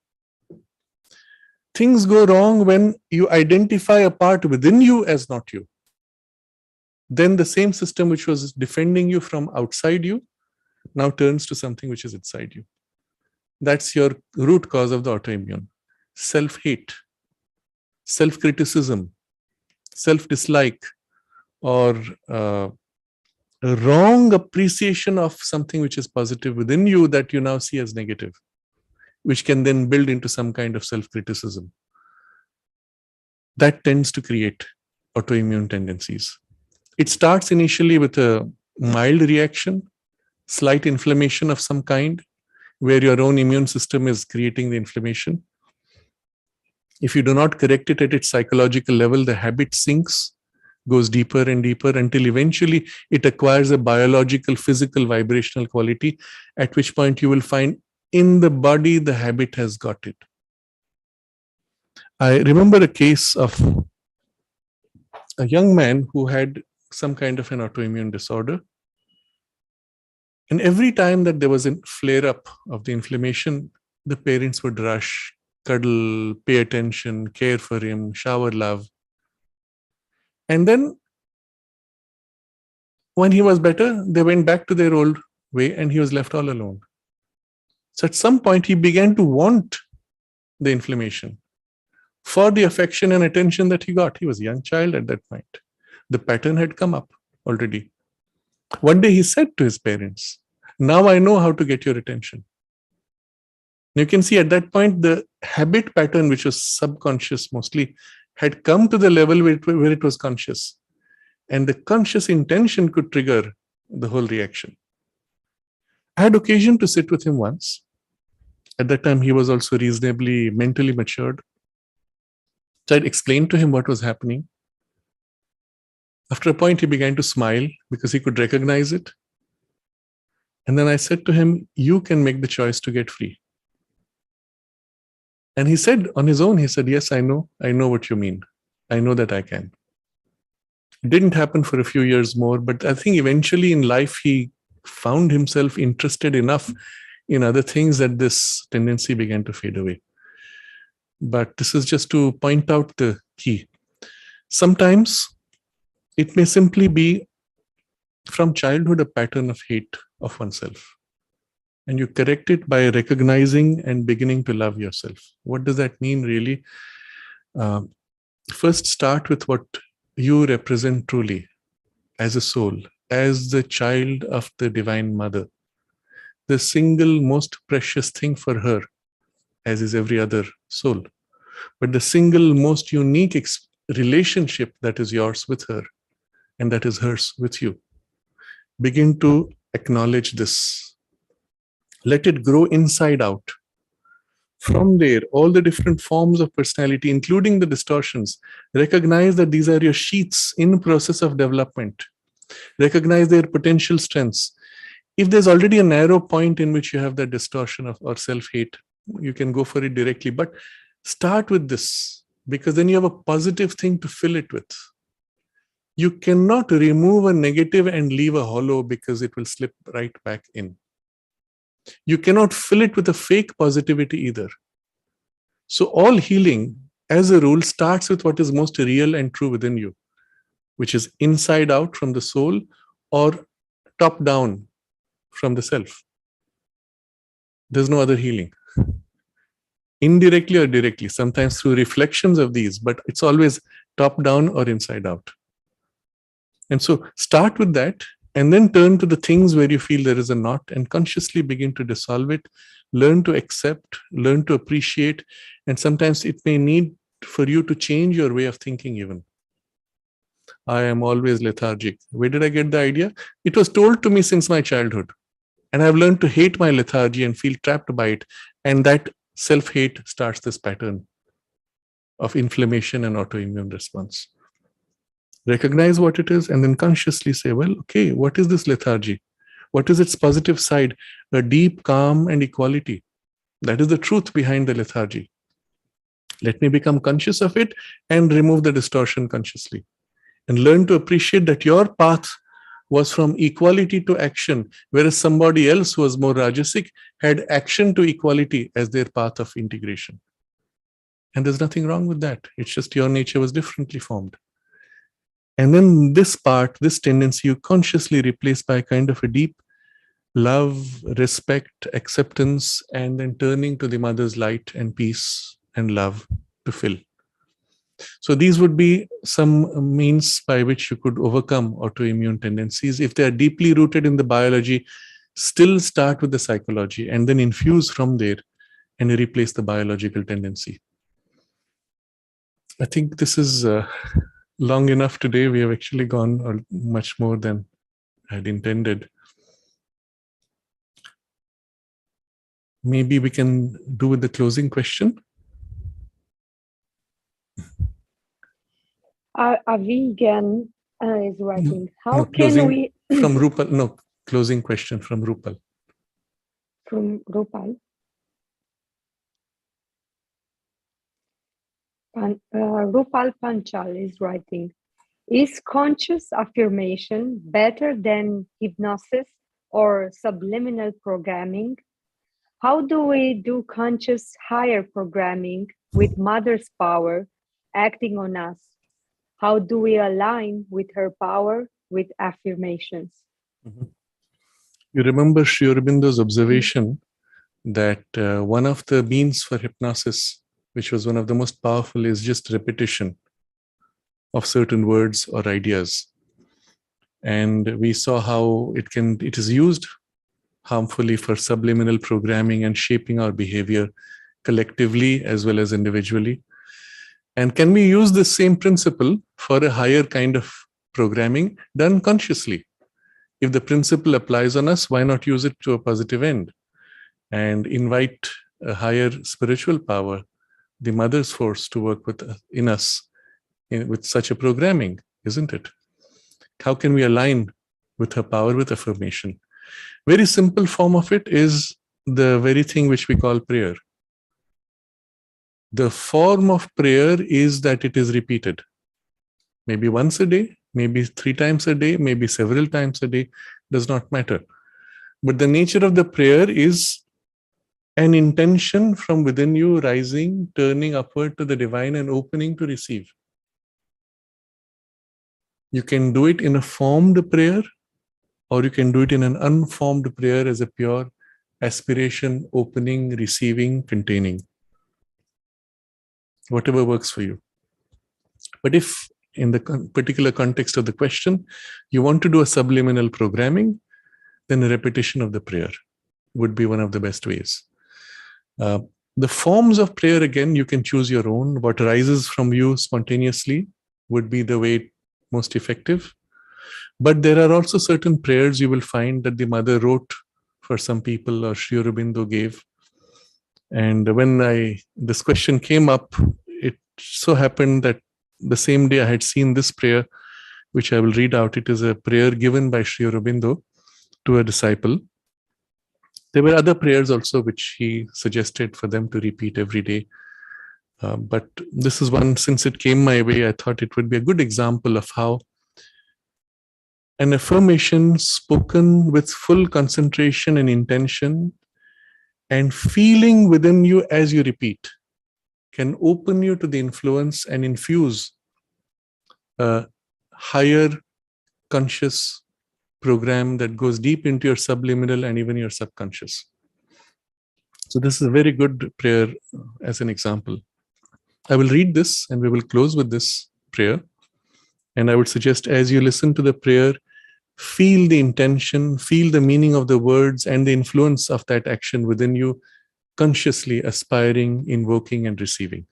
Things go wrong when you identify a part within you as not you. Then the same system which was defending you from outside you now turns to something which is inside you. That's your root cause of the autoimmune. Self-hate, self-criticism, self-dislike, or a wrong appreciation of something which is positive within you that you now see as negative, which can then build into some kind of It starts initially with a mild reaction, slight inflammation of some kind, where your own immune system is creating the inflammation. If you do not correct it at its psychological level, the habit sinks, goes deeper and deeper until eventually it acquires a biological, physical, vibrational quality, at which point you will find in the body the habit has got it. I remember a case of a young man who had some kind of an autoimmune disorder. And every time that there was a flare up of the inflammation, the parents would rush, cuddle, pay attention, care for him, shower love. And then when he was better, they went back to their old way and he was left all alone. So at some point, he began to want the inflammation for the affection and attention that he got. He was a young child at that point. The pattern had come up already. One day he said to his parents, "Now I know how to get your attention." You can see at that point, the habit pattern, which was subconscious mostly, had come to the level where it was conscious. And the conscious intention could trigger the whole reaction. I had occasion to sit with him once. At that time, he was also reasonably mentally matured. So I'd explained to him what was happening. After a point, he began to smile because he could recognize it. And then I said to him, "You can make the choice to get free." And he said on his own, he said, "Yes, I know what you mean. I know that I can." It didn't happen for a few years more, but I think eventually in life, he found himself interested enough in other things that this tendency began to fade away. But this is just to point out the key. Sometimes it may simply be from childhood a pattern of hate of oneself. And you correct it by recognizing and beginning to love yourself. What does that mean, really? First, start with what you represent truly as a soul, as the child of the Divine Mother. The single most precious thing for her, as is every other soul, but the single most unique relationship that is yours with her and that is hers with you. Begin to acknowledge this. Let it grow inside out. From there, all the different forms of personality, including the distortions, recognize that these are your sheaths in process of development. Recognize their potential strengths. If there's already a narrow point in which you have that distortion of or self-hate, you can go for it directly. But start with this, because then you have a positive thing to fill it with. You cannot remove a negative and leave a hollow because it will slip right back in. You cannot fill it with a fake positivity either. So all healing, as a rule, starts with what is most real and true within you, which is inside out from the soul or top down from the self. There's no other healing. Indirectly or directly, sometimes through reflections of these, but it's always top down or inside out. And so start with that and then turn to the things where you feel there is a knot and consciously begin to dissolve it, learn to accept, learn to appreciate, and sometimes it may need for you to change your way of thinking even. I am always lethargic. Where did I get the idea? It was told to me since my childhood. And I've learned to hate my lethargy and feel trapped by it. And that self-hate starts this pattern of inflammation and autoimmune response. Recognize what it is and then consciously say, well, okay, what is this lethargy? What is its positive side? A deep calm and equality. That is the truth behind the lethargy. Let me become conscious of it and remove the distortion consciously. And learn to appreciate that your path was from equality to action, whereas somebody else who was more rajasic had action to equality as their path of integration. And there's nothing wrong with that. It's just your nature was differently formed. And then this part, this tendency, you consciously replace by a kind of a deep love, respect, acceptance, and then turning to the mother's light and peace and love to fill. So these would be some means by which you could overcome autoimmune tendencies. If they are deeply rooted in the biology, still start with the psychology and then infuse from there and replace the biological tendency. I think this is long enough today. We have actually gone much more than I had intended. Maybe we can do with the closing question. Avigan is writing, how no, can we... From Rupal, no, closing question from Rupal. From Rupal. Rupal Panchal is writing, is conscious affirmation better than hypnosis or subliminal programming? How do we do conscious higher programming with Mother's power acting on us? How do we align with her power with affirmations? Mm-hmm. You remember Sri Aurobindo's observation that one of the means for hypnosis, which was one of the most powerful, is just repetition of certain words or ideas. And we saw how it is used harmfully for subliminal programming and shaping our behavior collectively as well as individually. And can we use the same principle for a higher kind of programming done consciously? If the principle applies on us, why not use it to a positive end and invite a higher spiritual power, the mother's force, to work in us with such a programming, isn't it? How can we align with her power with affirmation? Very simple form of it is the very thing which we call prayer. The form of prayer is that it is repeated. Maybe once a day, maybe 3 times a day, maybe several times a day, does not matter. But the nature of the prayer is an intention from within you rising, turning upward to the divine and opening to receive. You can do it in a formed prayer, or you can do it in an unformed prayer as a pure aspiration, opening, receiving, containing. Whatever works for you. But if in the particular context of the question, you want to do a subliminal programming, then a repetition of the prayer would be one of the best ways. The forms of prayer, again, you can choose your own. What rises from you spontaneously would be the way most effective. But there are also certain prayers you will find that the mother wrote for some people or Sri Aurobindo gave. And when this question came up, it so happened that the same day I had seen this prayer, which I will read out. It is a prayer given by Sri Aurobindo to a disciple. There were other prayers also which he suggested for them to repeat every day. But this is one, since it came my way, I thought it would be a good example of how an affirmation spoken with full concentration and intention and feeling within you as you repeat can open you to the influence and infuse a higher conscious program that goes deep into your subliminal and even your subconscious. So this is a very good prayer as an example. I will read this and we will close with this prayer. And I would suggest, as you listen to the prayer, feel the intention, feel the meaning of the words and the influence of that action within you, consciously aspiring, invoking, and receiving.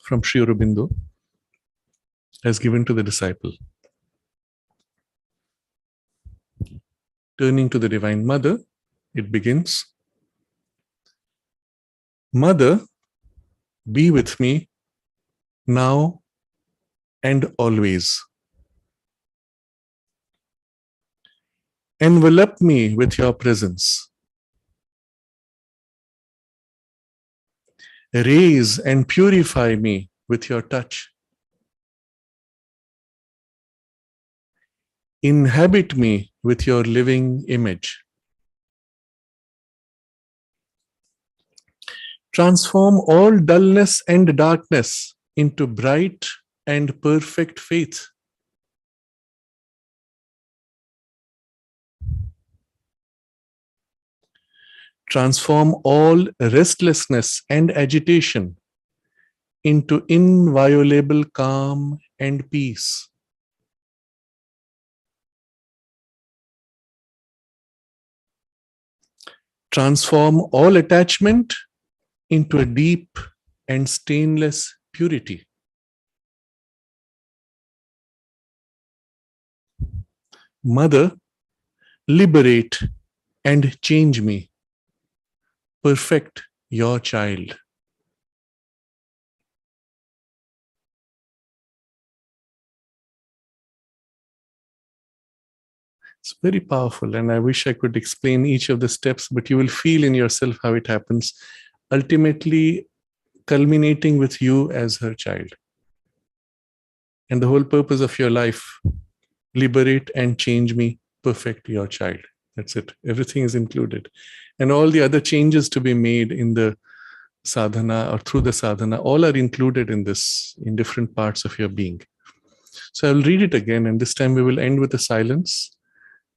From Sri Aurobindo, as given to the disciple. Turning to the Divine Mother, it begins, Mother, be with me now and always. Envelop me with your presence. Raise and purify me with your touch. Inhabit me with your living image. Transform all dullness and darkness into bright and perfect faith. Transform all restlessness and agitation into inviolable calm and peace. Transform all attachment into a deep and stainless purity. Mother, liberate and change me. Perfect your child. It's very powerful, and I wish I could explain each of the steps, but you will feel in yourself how it happens, ultimately culminating with you as her child. And the whole purpose of your life, liberate and change me, perfect your child. That's it. Everything is included. And all the other changes to be made in the sadhana or through the sadhana, all are included in this, in different parts of your being. So I'll read it again, and this time we will end with a silence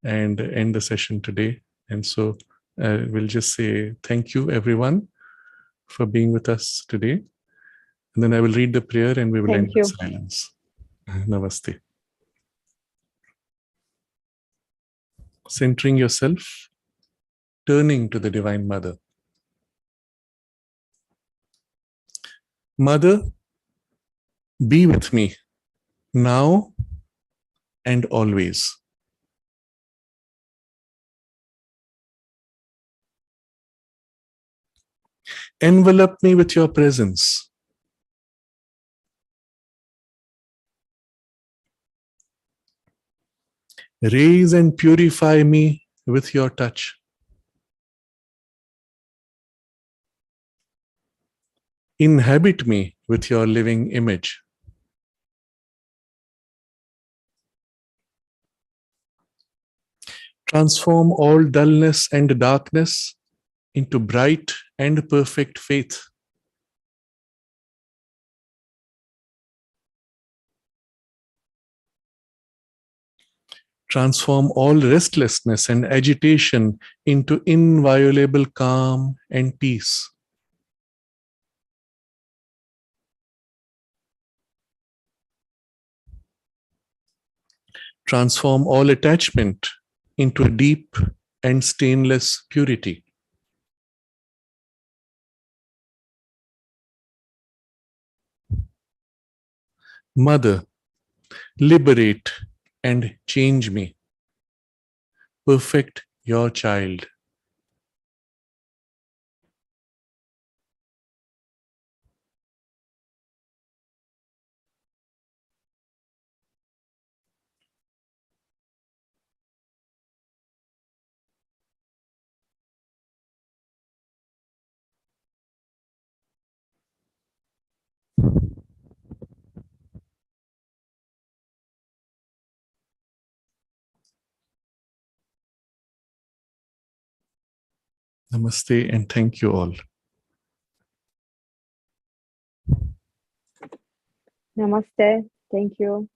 and end the session today. And so we'll just say thank you, everyone, for being with us today. And then I will read the prayer and we will end with silence. Namaste. Centering yourself, turning to the Divine Mother. Mother, be with me now and always. Envelop me with your presence. Raise and purify me with your touch. Inhabit me with your living image. Transform all dullness and darkness into bright and perfect faith. Transform all restlessness and agitation into inviolable calm and peace. Transform all attachment into deep and stainless purity. Mother, liberate and change me. Perfect your child. Namaste and thank you all. Namaste. Thank you.